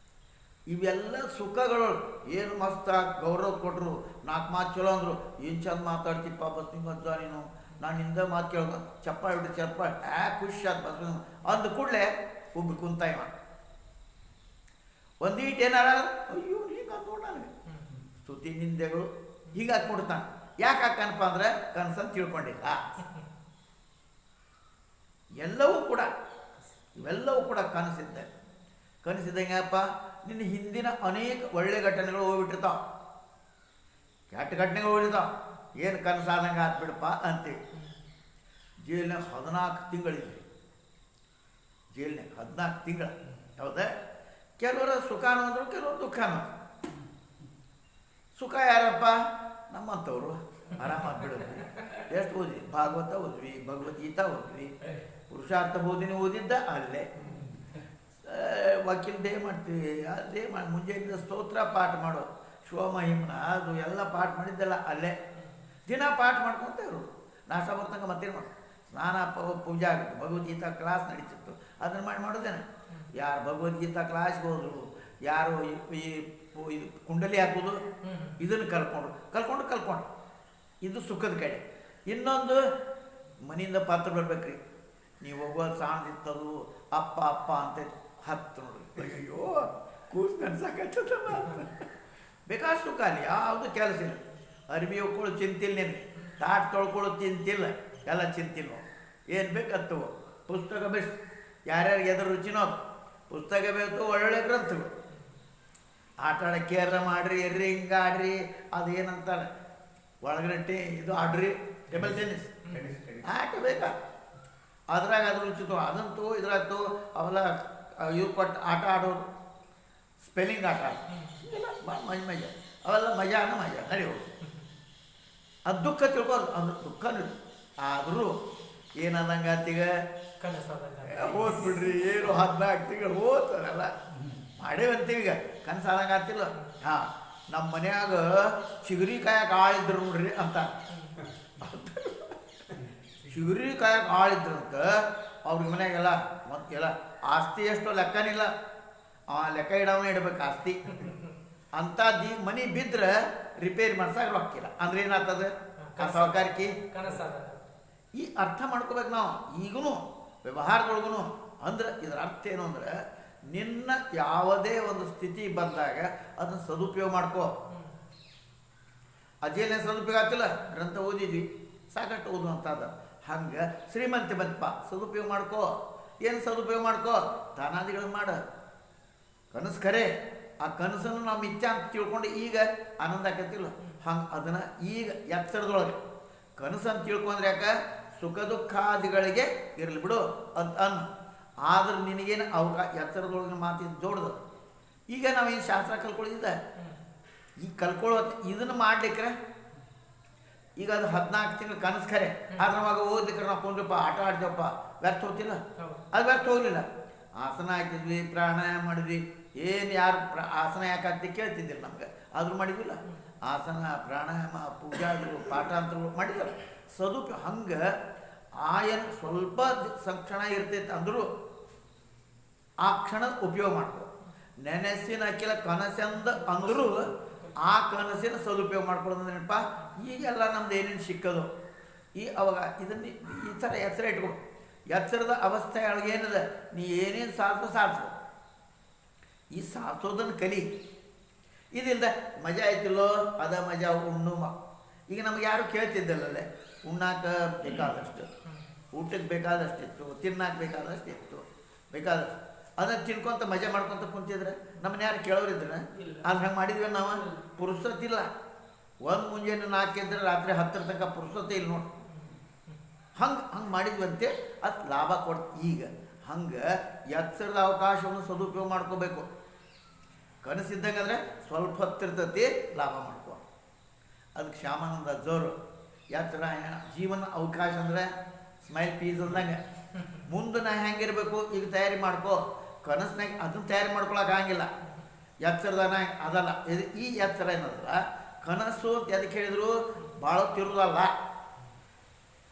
ಇವೆಲ್ಲ ಸುಖಗಳು ಏನು ಮಸ್ತ ಗೌರವ ಕೊಟ್ಟರು, 4 ಮಾತು ಚಲೋ ಅಂದರು, ಏನು ಚಂದ ಮಾತಾಡ್ತಿಪ್ಪ ಬಸ್ನಿಂಗಂತ ನೀನು, ನಾನು ಹಿಂದೆ ಮಾತು ಕೇಳ್ದ ಚಪ್ಪಾಳೆ ಬಿಟ್ಟು ಚಪ್ಪಾಳೆ ಖುಷಿ ಆದ ಬಸ್ ಅಂದ ಕೂಡಲೇ ಒಬ್ಬ ಕುಂತ ಇವ ಒಂದೀಟ್ ಏನಾರ ಅಯ್ಯೋ ಹೀಗೆ ನೋಡ ನನಗೆ ಸ್ತುತಿ ನಿಂದೆಗಳು ಹೀಗಾಗಿ ಕೊಡ್ತಾನೆ. ಯಾಕೆ ಹಾಕನಪ್ಪ ಅಂದ್ರೆ ಕನಸನ್ನು ತಿಳ್ಕೊಂಡಿಲ್ಲ. ಇವೆಲ್ಲವೂ ಕೂಡ ಕನಸಿದ್ದಂಗೆಪ್ಪ. ನಿನ್ನ ಹಿಂದಿನ ಅನೇಕ ಒಳ್ಳೆ ಘಟನೆಗಳು ಹೋಗ್ಬಿಟ್ಟಿರ್ತಾವೆ, ಕೆಟ್ಟ ಘಟನೆಗಳು ಹೋಗಿರ್ತಾವೆ. ಏನು ಕನಸಾದಂಗೆ ಆತ್ಬಿಡಪ್ಪ ಅಂತೀವಿ. ಜೈಲಿನಾಗ 14 ತಿಂಗಳಿದ್ವಿ. ಜೈಲಿನಾಗ 14 ತಿಂಗಳು. ಹೌದಾ? ಕೆಲವರು ಸುಖಾನು ಅಂದರು, ಕೆಲವರು ದುಃಖಾನು. ಸುಖ ಯಾರಪ್ಪ? ನಮ್ಮಂಥವ್ರು ಆರಾಮಾಗಿ ಬಿಡೋದ್ವಿ. ಎಷ್ಟು ಓದಿ? ಭಾಗವತ ಓದ್ವಿ, ಭಗವದ್ಗೀತಾ ಓದ್ವಿ, ಪುರುಷಾರ್ಥ ಬೋಧಿನಿ ಓದಿದ್ದ ಅಲ್ಲೇ. ವಕೀಲ್ ಡೇ ಮಾಡ್ತೀವಿ, ಅದೇ ಮುಂಜಾನೆ ಸ್ತೋತ್ರ ಪಾಠ ಮಾಡೋ ಶಿವಮಹಿಮ್ನ ಅದು ಎಲ್ಲ ಪಾಠ ಮಾಡಿದ್ದೆಲ್ಲ ಅಲ್ಲೇ. ದಿನ ಪಾಠ ಮಾಡ್ಕೊತ ಇವರು. ನಾಷ್ಟ ಬರ್ತಂಗ ಮತ್ತೇನು ಮಾಡಿ ಸ್ನಾನ ಪೂಜೆ ಆಗುತ್ತೆ. ಭಗವದ್ಗೀತಾ ಕ್ಲಾಸ್ ನಡೀತಿತ್ತು, ಅದನ್ನು ಮಾಡೋದೇನೆ. ಯಾರು ಭಗವದ್ಗೀತಾ ಕ್ಲಾಸ್ಗೆ ಹೋದರು, ಯಾರು ಈ ಇದು ಕುಂಡಲಿ ಹಾಕೋದು ಇದನ್ನು ಕಲ್ಕೊಂಡು ಇದು ಸುಖದ ಕಡೆ. ಇನ್ನೊಂದು ಮನೆಯಿಂದ ಪಾತ್ರ ಬರ್ಬೇಕ್ರಿ, ನೀವು ಹೋಗೋದು ಸಾಣದಿತ್ತದು ಅಪ್ಪ ಅಂತ ಹತ್ತು ನೋಡ್ರಿ. ಅಯ್ಯೋ ಕೂಸು ಕನ್ಸಾಕತ್ತದಲ್ಲ ಅಂತ ಬೇಕಾದ ಸುಖ ಅಲ್ಲಿ ಯಾವುದು ಕೆಲಸ ಇಲ್ಲ. ಅರ್ಬಿ ಹೋಗ್ಕೊಳ್ಳೋ ಚಿಂತಿಲ್ಲ, ನಿನಗೆ ತಾಟ್ ತೊಳ್ಕೊಳ್ಳೋ ಚಿಂತಿಲ್ಲ, ಎಲ್ಲ ಚಿಂತಿಲ್ಲ. ಏನು ಬೇಕತ್ತು ಪುಸ್ತಕ ಬೆಸ್ಟ್. ಯಾರ್ಯಾರಿಗೆ ಎದ್ರ ರುಚಿನೋ ಪುಸ್ತಕ ಬೇಕು, ಒಳ್ಳೊಳ್ಳೆ ಗ್ರಂಥಗಳು. ಆಟ ಆಡೋಕ್ಕೆ ಕೇರ ಮಾಡಿರಿ, ಎರ್ರಿ ಹಿಂಗೆ ಆಡ್ರಿ, ಅದು ಏನಂತಾರೆ ಒಳಗಡೆ ಇದು ಆಡ್ರಿ, ಟೇಬಲ್ ಟೆನ್ನಿಸ್ ಆಟ ಬೇಕಾ ಅದ್ರಾಗ ಅದ್ರ ರುಚಿತು ಅದಂತೂ ಇದ್ರಾಯ್ತು. ಅವೆಲ್ಲ ಇವು ಕೊಟ್ಟು ಆಟ ಆಡೋದು, ಸ್ಪೆಲ್ಲಿಂಗ್ ಆಟ ಹಿಂಗೆಲ್ಲ ಮಜಾ, ಅವೆಲ್ಲ ಮಜಾ ನಡೆಯೋದು. ಅದು ದುಃಖ ತಿಳ್ಕೋದು, ಅದು ದುಃಖನೂ. ಆದರೂ ಏನಂದಂಗೆ ಆತೀಗ ಓದ್ಬಿಡ್ರಿ, ಏನು 14 ತಿಂಗಳು ಓದ್ತದಲ್ಲ ಮಾಡೇವಂತೀವಿ. ಈಗ ಕನಸಾದಂಗೆ ಆಗ್ತಿಲ್ಲ. ಹಾಂ, ನಮ್ಮ ಮನ್ಯಾಗ ಚಿಗುರಿ ಕಾಯಕ್ಕೆ ಆಳಿದ್ರು ನೋಡ್ರಿ ಅಂತ. ಚಿಗುರಿ ಕಾಯಕ್ಕೆ ಆಳಿದ್ರಂತ ಅವ್ರಿಗೆ ಮನ್ಯಾಗೆಲ್ಲ ಎಲ್ಲ ಆಸ್ತಿ ಎಷ್ಟೋ ಲೆಕ್ಕನಿಲ್ಲ, ಲೆಕ್ಕ ಇಡವನ್ನ ಇಡ್ಬೇಕು ಆಸ್ತಿ ಅಂಥದ್ದು. ಈಗ ಮನೆ ಬಿದ್ದರೆ ರಿಪೇರಿ ಮಾಡ್ಸಕ್ಕೆ ರೊಕ್ಕಿಲ್ಲ ಅಂದ್ರೆ ಏನಾಗ್ತದೆ? ಸಹಕಾರಿಕೆ ಈ ಅರ್ಥ ಮಾಡ್ಕೋಬೇಕು ನಾವು. ಈಗೂ ವ್ಯವಹಾರದೊಳಗೂ. ಅಂದ್ರೆ ಇದರ ಅರ್ಥ ಏನು ಅಂದರೆ, ನಿನ್ನ ಯಾವುದೇ ಒಂದು ಸ್ಥಿತಿ ಬಂದಾಗ ಅದನ್ನು ಸದುಪಯೋಗ ಮಾಡ್ಕೋ. ಅದೇನೇ ಸದುಪಯೋಗ ಆಗ್ತಿಲ್ಲ, ಗ್ರಂಥ ಓದಿದ್ವಿ ಸಾಕಷ್ಟು ಓದುವಂಥದ್ದು. ಹಂಗೆ ಶ್ರೀಮಂತಿ ಬಂತಪ್ಪ, ಸದುಪಯೋಗ ಮಾಡ್ಕೋ. ಏನು ಸದುಪಯೋಗ ಮಾಡ್ಕೋ? ದಾನಾದಿಗಳು ಮಾಡ. ಕನಸು ಖರೆ, ಆ ಕನಸನ್ನು ನಾವು ಮಿಥ್ಯ ಅಂತ ತಿಳ್ಕೊಂಡು ಈಗ ಆನಂದ ಆಕತಿಲ್ಲ. ಹಂಗೆ ಅದನ್ನು ಈಗ ಎತ್ತರದೊಳಗೆ ಕನಸು ಅಂತ ತಿಳ್ಕೊಂಡ್ರೆ ಯಾಕೆ, ಸುಖ ದುಃಖಾದಿಗಳಿಗೆ ಇರಲಿ ಬಿಡು ಅಂತ ಅನ್ನು. ಆದ್ರೆ ನಿನಗೇನು ಎತ್ತರದೊಳಗಿನ ಮಾತಿನ ಜೋಡ್ದು. ಈಗ ನಾವೇನು ಶಾಸ್ತ್ರ ಕಲ್ಕೊಳ್ಳಿದ್ದ, ಈಗ ಕಲ್ಕೊಳ್ಳೋ ಇದನ್ನು ಮಾಡ್ಲಿಕ್ರೆ ಈಗ ಅದು 14 ತಿಂಗಳು ಕನಸು ಖರೆ. ಆದ್ರೆ ಅವಾಗ ಓದ್ಲಿಕ್ಕೆ ನಾವು ಕೊಂಡ್ರಪ್ಪ, ಆಟ ಆಡ್ತೇವಪ್ಪ, ವ್ಯರ್ಥ ಹೋಗ್ತಿಲ್ಲ. ಅದು ವ್ಯರ್ಥ ಹೋಗಲಿಲ್ಲ. ಆಸನ ಹಾಕಿದ್ವಿ, ಪ್ರಾಣಾಯಾಮ ಮಾಡಿದ್ವಿ, ಏನು ಯಾರು ಆಸನ ಯಾಕೆ ಹಾಕ್ತಿ ಕೇಳ್ತಿದ್ದಿಲ್ಲ ನಮ್ಗೆ, ಆದರೂ ಮಾಡಿದ್ವಿಲ್ಲ. ಆಸನ, ಪ್ರಾಣಾಯಾಮ, ಪೂಜಾದಿಗಳು, ಪಾಠಾಂತರಗಳು ಮಾಡಿದ್ರು. ಸದುಪಯೋಗ ಹಂಗೆ ಆಯನ ಸ್ವಲ್ಪ ಕ್ಷಣ ಇರ್ತೈತೆ ಅಂದರೂ ಆ ಕ್ಷಣದ ಉಪಯೋಗ ಮಾಡ್ಕೊ. ನೆನೆಸಿನ ಅಕ್ಕಿಲ ಕನಸೆಂದ ಅಂದರೂ ಆ ಕನಸಿನ ಸದುಪಯೋಗ ಮಾಡ್ಕೊಳ್ಳೋದೇನಪ್ಪ. ಈಗೆಲ್ಲ ನಮ್ದು ಏನೇನು ಸಿಕ್ಕದು ಅವಾಗ ಇದನ್ನು ಈ ಥರ ಎಚ್ಚರ ಇಟ್ಕೊ. ಎಚ್ಚರದ ಅವಸ್ಥೆ ಒಳಗೆ ಏನಿದೆ, ನೀ ಏನೇನು ಸಾಧಿಸು. ಈ ಸಾಧಿಸೋದನ್ನು ಕಲಿ. ಇದಿಲ್ಲದ ಮಜಾ ಆಯ್ತಿಲ್ಲೋ, ಅದ ಮಜಾ ಉಣ್ಣು. ಈಗ ನಮ್ಗೆ ಯಾರು ಕೇಳ್ತಿದ್ದಲ್ಲೇ, ಉಣ್ಣಾಕ ಬೇಕಾದಷ್ಟು, ಊಟಕ್ಕೆ ಬೇಕಾದಷ್ಟಿತ್ತು, ತಿನ್ನಕ್ಕೆ ಬೇಕಾದಷ್ಟಿತ್ತು, ಬೇಕಾದಷ್ಟು. ಅದನ್ನು ತಿನ್ಕೊಂತ ಮಜಾ ಮಾಡ್ಕೊತ ಕುಂತಿದ್ರೆ ನಮ್ಮನ್ನ ಯಾರು ಕೇಳೋರಿದ್ರೆ, ಅದು ಹಂಗೆ ಮಾಡಿದ್ವಿ ನಾವು. ಪುರುಸತ್ತಿಲ್ಲ. ಒಂದು ಮುಂಜಾನೆ 4 ಇದ್ರೆ ರಾತ್ರಿ 10 ತನಕ ಪುರುಸತ್ತೆ ಇಲ್ಲ ನೋಡಿ. ಹಂಗೆ ಮಾಡಿದ್ವಂತೆ, ಅದು ಲಾಭ ಕೊಡ್ತು. ಈಗ ಹಂಗೆ ಎಚ್ಚರದ ಅವಕಾಶವನ್ನು ಸದುಪಯೋಗ ಮಾಡ್ಕೋಬೇಕು. ಕನಸಿದ್ದಂಗೆ ಅಂದರೆ ಸ್ವಲ್ಪ ಹೊತ್ತಿರ್ತತಿ, ಲಾಭ ಮಾಡ್ಕೊ. ಅದಕ್ಕೆ ಶ್ಯಾಮಾನಂದ ಜೋರು ಎಚ್ಚರ ಜೀವನ ಅವಕಾಶ ಅಂದರೆ ಸ್ಮೈಲ್ ಪೀಸ್ ಅಂದಂಗೆ. ಮುಂದೆ ನಾ ಹೆಂಗಿರ್ಬೇಕು ಈಗ ತಯಾರಿ ಮಾಡ್ಕೋ. ಕನಸ್ನಾಗ ಅದನ್ನು ತಯಾರಿ ಮಾಡ್ಕೊಳಕ್ಕೆ ಆಗಂಗಿಲ್ಲ. ಎಚ್ಚರದಾನ ಅದಲ್ಲ. ಇದು ಈ ಎಚ್ಚರ ಏನದಲ್ಲ, ಕನಸು ಅಂತ ಎದಕ್ಕೆ ಹೇಳಿದ್ರು, ಭಾಳ ತಿರುದಲ್ಲ.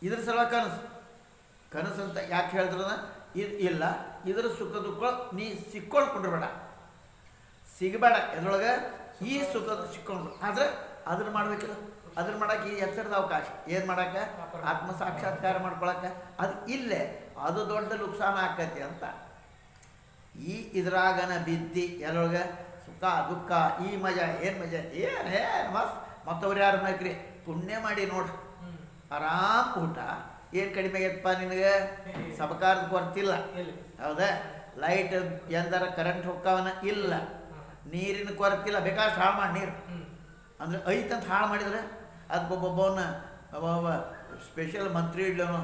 ಇದ್ರ ಸಲ ಕನಸು ಅಂತ ಯಾಕೆ ಹೇಳಿದ್ರದ, ಇದು ಇಲ್ಲ. ಇದ್ರ ಸುಖ ದುಃಖ ನೀ ಸಿಕ್ಕೊಳ್ಕೊಂಡಿರ್ಬೇಡ, ಸಿಗಬೇಡ. ಎದ್ರೊಳಗೆ ಈ ಸುಖ ಸಿಕ್ಕೊಂಡು. ಆದರೆ ಅದನ್ನು ಮಾಡ್ಬೇಕಿಲ್ಲ. ಅದನ್ನು ಮಾಡೋಕೆ ಈ ಎಚ್ಚರದ ಅವಕಾಶ. ಏನು ಮಾಡೋಕ್ಕೆ, ಆತ್ಮ ಸಾಕ್ಷಾತ್ಕಾರ ಮಾಡ್ಕೊಳಕ್ಕೆ. ಅದು ಇಲ್ಲೇ ಅದು ದೊಡ್ಡ ನುಕ್ಸಾನ ಆಕತಿ ಅಂತ. ಇದ್ರಾಗನ ಬಿದ್ದಿ ಎಲ್ಲೊಳಗೆ ಸುಖ ದುಃಖ, ಈ ಮಜಾ ಏನು ಮಜಾ ಐತಿ, ಏನು ಮಸ್ತ್. ಮತ್ತವ್ರು ಯಾರು ಬೇಕ್ರಿ, ಪುಣ್ಯ ಮಾಡಿ ನೋಡ್ರಿ, ಆರಾಮ್ ಊಟ. ಏನು ಕಡಿಮೆ ಆಗೈತಪ್ಪ ನಿನಗೆ, ಸಬಕಾರದ ಕೊರತಿಲ್ಲ. ಹೌದಾ? ಲೈಟ್ ಎಂದಾರ ಕರೆಂಟ್ ಹೋಗ್ತಾವನ ಇಲ್ಲ, ನೀರಿನ ಕೊರತಿಲ್ಲ. ಬೇಕಾದ್ರೆ ಹಾಳು ಮಾಡಿ ನೀರು ಅಂದರೆ ಐತಂತ ಹಾಳು ಮಾಡಿದ್ರೆ ಅದಕ್ಕೊಬ್ಬೊಬ್ಬವನ್ನ ಸ್ಪೆಷಲ್ ಮಂತ್ರಿ ಇಡ್ಲವನು,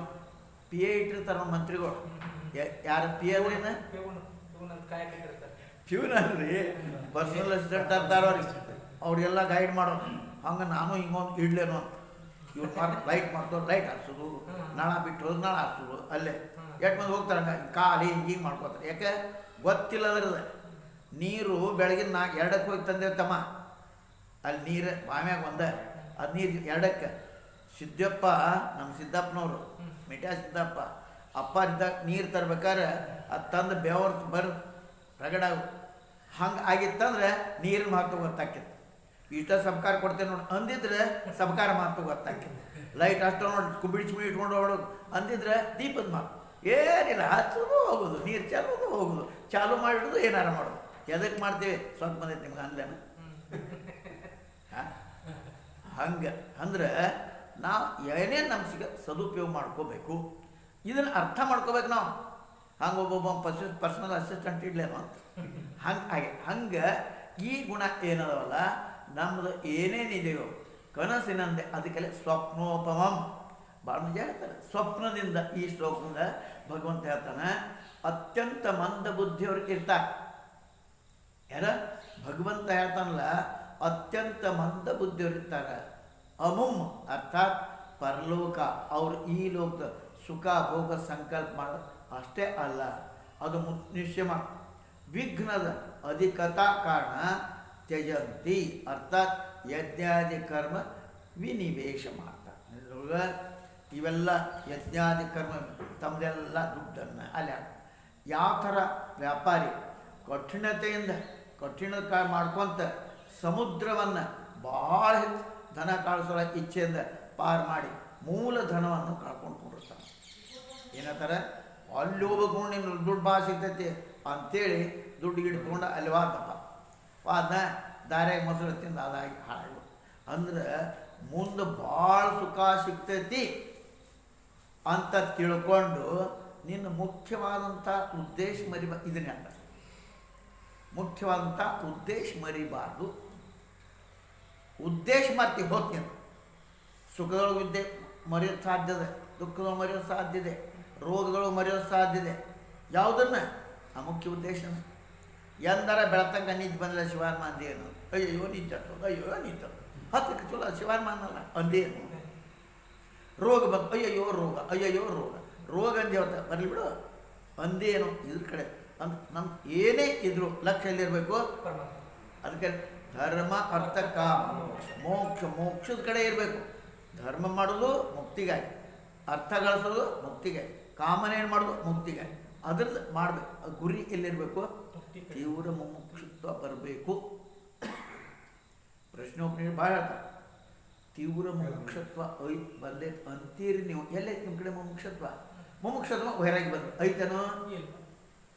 PA ಇಟ್ಟಿರ್ತಾರೆ ಮಂತ್ರಿಗಳು. ಯಾರು PA ಅಂದ್ರೇನು, ಪ್ಯೂನ್ ಅಲ್ರಿ, ಪರ್ಸನಲ್ ಅಸಿಸ್ಟೆಂಟ್ ಅಂತಾರೆ ಅವ್ರಿಗೆ. ಅವ್ರಿಗೆಲ್ಲ ಗೈಡ್ ಮಾಡೋದು. ಹಂಗೆ ನಾನು ಹಿಂಗೊಂದು ಇಡ್ಲೇನು ಅಂತ. ಇವ್ರು ಲೈಟ್ ಮಾಡ್ತವ್ರು ಲೈಟ್ ಹಾಕ್ಸೋದು, ನಾಳ ಬಿಟ್ಟು ಹೋದ್ ನಾಳ ಹಾಕ್ಸೋದು. ಅಲ್ಲೇ ಎಷ್ಟು ಮಂದಿ ಹೋಗ್ತಾರೆ ಹಂಗೆ ಖಾಲಿ ಹಿಂಗೆ ಮಾಡ್ಕೋತಾರೆ. ಯಾಕೆ ಗೊತ್ತಿಲ್ಲ ಅದ್ರದ್ದು. ನೀರು ಬೆಳಗಿನ 2ಕ್ಕೆ ಹೋಗಿ ತಂದೇವು ತಮ್ಮ, ಅಲ್ಲಿ ನೀರು ಬಾಮ್ಯಾಗ ಅದು ನೀರು 2ಕ್ಕೆ. ಸಿದ್ದಪ್ಪ, ನಮ್ಮ ಸಿದ್ದಪ್ಪನವರು, ಮಿಠಾ ಸಿದ್ದಪ್ಪ ಅಪ್ಪ ಇದ್ದಾಗ ನೀರು ತರ್ಬೇಕಾದ್ರೆ ಅದು ತಂದು ಬೆವರು ಬರ್ ರಗಡಾಗ ಹಂಗೆ ಆಗಿತ್ತಂದ್ರೆ ನೀರಿನ ಮಹತ್ವ ಗೊತ್ತಾಕಿತ್ತು. ಇಷ್ಟ ಸಬ್ಕಾರ ಕೊಡ್ತೇನೆ ನೋಡಿ ಅಂದಿದ್ರೆ ಸಬ್ಕಾರ ಮಹತ್ವ ಗೊತ್ತಾಕಿತ್ತು. ಲೈಟ್ ಅಷ್ಟು ನೋಡಿ ಬಿಡಿಸಿ ಇಟ್ಕೊಂಡು ಹೋಗೋದು ಅಂದಿದ್ರೆ ದೀಪದ ಮಾತು ಏನಿಲ್ಲ, ಹಚ್ಚೋದು ಹೋಗೋದು, ನೀರು ಚಾಲೋದು ಹೋಗೋದು, ಚಾಲು ಮಾಡಿಡೋದು, ಏನಾರ ಮಾಡೋದು. ಎದಕ್ಕೆ ಮಾಡ್ತೀವಿ, ಸ್ವಲ್ಪ ಬಂದೈತೆ ನಿಮ್ಗೆ ಅನ್ಲೇನ. ಹಂಗೆ ಅಂದ್ರೆ ನಾವು ಏನೇನು ನಮ್ಗೆ ಸದುಪಯೋಗ ಮಾಡ್ಕೋಬೇಕು, ಇದನ್ನು ಅರ್ಥ ಮಾಡ್ಕೋಬೇಕು ನಾವು. ಹಂಗೆ ಒಬ್ಬೊಬ್ಬ ಪರ್ಸನಲ್ ಅಸಿಸ್ಟೆಂಟ್ ಇಡ್ಲೇನೋ ಅಂತ ಹಂಗೆ ಈ ಗುಣ ಏನದವಲ್ಲ ನಮ್ಮದು ಏನೇನಿದೆಯೋ ಕನಸಿನಂದೆ ಅದಕ್ಕೆಲ್ಲ ಸ್ವಪ್ನೋಪಮಂ. ಭಾಳ ಮಜಾ ಹೇಳ್ತಾರೆ. ಸ್ವಪ್ನದಿಂದ ಈ ಶ್ಲೋಕದಿಂದ ಭಗವಂತ ಹೇಳ್ತಾನೆ, ಅತ್ಯಂತ ಮಂದ ಬುದ್ಧಿಯವ್ರು ಇರ್ತಾರೆ. ಯಾರ ಭಗವಂತ ಹೇಳ್ತಾನಲ್ಲ, ಅತ್ಯಂತ ಮಂದ ಬುದ್ಧಿಯವ್ರು ಇರ್ತಾರೆ. ಅಮುಮ್ ಅರ್ಥಾತ್ ಪರಲೋಕ, ಅವರು ಈ ಲೋಕದ ಸುಖ ಭೋಗ ಸಂಕಲ್ಪ ಮಾಡೋದು ಅಷ್ಟೇ ಅಲ್ಲ, ಅದು ನಿಶ್ಚಯ ಮಾಡ. ವಿಘ್ನದ ಅಧಿಕತಾ ಕಾರಣ ತ್ಯಜಂತಿ, ಅರ್ಥಾತ್ ಯಜ್ಞಾದಿ ಕರ್ಮ ವಿನಿವೇಶ ಮಾಡ್ತಾರೆ. ಇವೆಲ್ಲ ಯಜ್ಞಾದಿ ಕರ್ಮ ತಮ್ಮದೆಲ್ಲ ದುಡ್ಡನ್ನು ಅಲ್ಲಿ ಯಾವ ಥರ ವ್ಯಾಪಾರಿ ಕಠಿಣತೆಯಿಂದ ಕಠಿಣ ಮಾಡ್ಕೊತ ಸಮುದ್ರವನ್ನು ಭಾಳ ಧನ ಕಾಳಿಸೋ ಇಚ್ಛೆಯಿಂದ ಪಾರು ಮಾಡಿ ಮೂಲ ಧನವನ್ನು ಕಳ್ಕೊಂಡು ಕೊಡಿರ್ತಾನೆ. ಏನಂತಾರೆ, ಅಲ್ಲಿ ಹೋಗ್ಬೇಕು ನೀನು ದುಡ್ಡು ಭಾಳ ಸಿಗ್ತೈತಿ ಅಂಥೇಳಿ ದುಡ್ಡು ಗಿಡ ತೊಗೊಂಡು ಅಲ್ಲಿ ವಾದಪ್ಪ ವಾದ ದಾರ್ಯಾಗ ಮೊಸರು ತಿಂದು ಅದಾಗಿ ಹಾಳು. ಅಂದ್ರೆ ಮುಂದೆ ಭಾಳ ಸುಖ ಸಿಗ್ತೈತಿ ಅಂತ ತಿಳ್ಕೊಂಡು ನಿನ್ನ ಮುಖ್ಯವಾದಂಥ ಉದ್ದೇಶ ಇದನ್ನೇ ಅಂತ ಮುಖ್ಯವಾದಂಥ ಉದ್ದೇಶ ಮರಿಬಾರ್ದು. ಉದ್ದೇಶ ಮರ್ತಿ ಹೋಗ್ತೀನಿ. ಸುಖದೊಳಗೆ ವಿದ್ಯೆ ಮರೆಯೋದು ಸಾಧ್ಯ ಇದೆ, ದುಃಖದೊಳಗೆ ಮರೆಯೋದು ಸಾಧ್ಯ ಇದೆ, ರೋಗದೊಳಗೆ ಮರೆಯೋದು ಸಾಧ್ಯ ಇದೆ. ಯಾವುದನ್ನು ಆ ಮುಖ್ಯ ಉದ್ದೇಶನ ಎಂದರ ಬೆಳತಂಗ ನಿಂತು ಬಂದಿಲ್ಲ ಶಿವಾರ್ಮ ಅಂದೇನು, ಅಯ್ಯೋ ನಿಂತದ್ದು, ಅಯ್ಯೋ ನಿಂತದ್ದು, ಹತ್ತಕ್ಕೆ ಚಲೋ ಶಿವಾರ್ಮಾನಲ್ಲ ಅಂದೇನು. ರೋಗ ಬಂದು ಅಯ್ಯಯ್ಯೋ ರೋಗ, ಅಯ್ಯಯ್ಯೋ ರೋಗ, ರೋಗ ಅಂದೇವತ್ತ ಬರಲಿ ಬಿಡು ಅಂದೇನು. ಇದ್ರ ಕಡೆ ಅಂತ ನಮ್ಮ ಏನೇ ಇದ್ರು ಲಕ್ಷ್ಯ ಎಲ್ಲಿರಬೇಕು? ಅದಕ್ಕೆ ಧರ್ಮ ಅರ್ಥ ಕಾಮ ಮೋಕ್ಷ, ಮೋಕ್ಷದ ಕಡೆ ಇರಬೇಕು. ಧರ್ಮ ಮಾಡೋದು ಮುಕ್ತಿಗಾಗಿ, ಅರ್ಥ ಗಳಿಸೋದು ಮುಕ್ತಿಗಾಗಿ, ಕಾಮನ ಏನು ಮಾಡೋದು ಮುಕ್ತಿಗಾಗಿ. ಅದ್ರದ್ದು ಮಾಡಬೇಕು. ಗುರಿ ಎಲ್ಲಿರಬೇಕು? ತೀವ್ರ ಮುಮುಕ್ಷುತ್ವ ಬರಬೇಕು. ಪ್ರಶ್ನೋಪನಿಷತ್ ಭಾಳ ಹೇಳ್ತಾರೆ. ತೀವ್ರ ಮುಮುಕ್ಷತ್ವ ಬಂದೇ ಅಂತೀರಿ ನೀವು. ಎಲ್ಲೈತೆ ನಿಮ್ಮ ಕಡೆ ಮುಮುಕ್ಷತ್ವ? ಮುಮುಕ್ಷತ್ವ ಹೊರಗೆ ಬಂದು ಐತನೋ?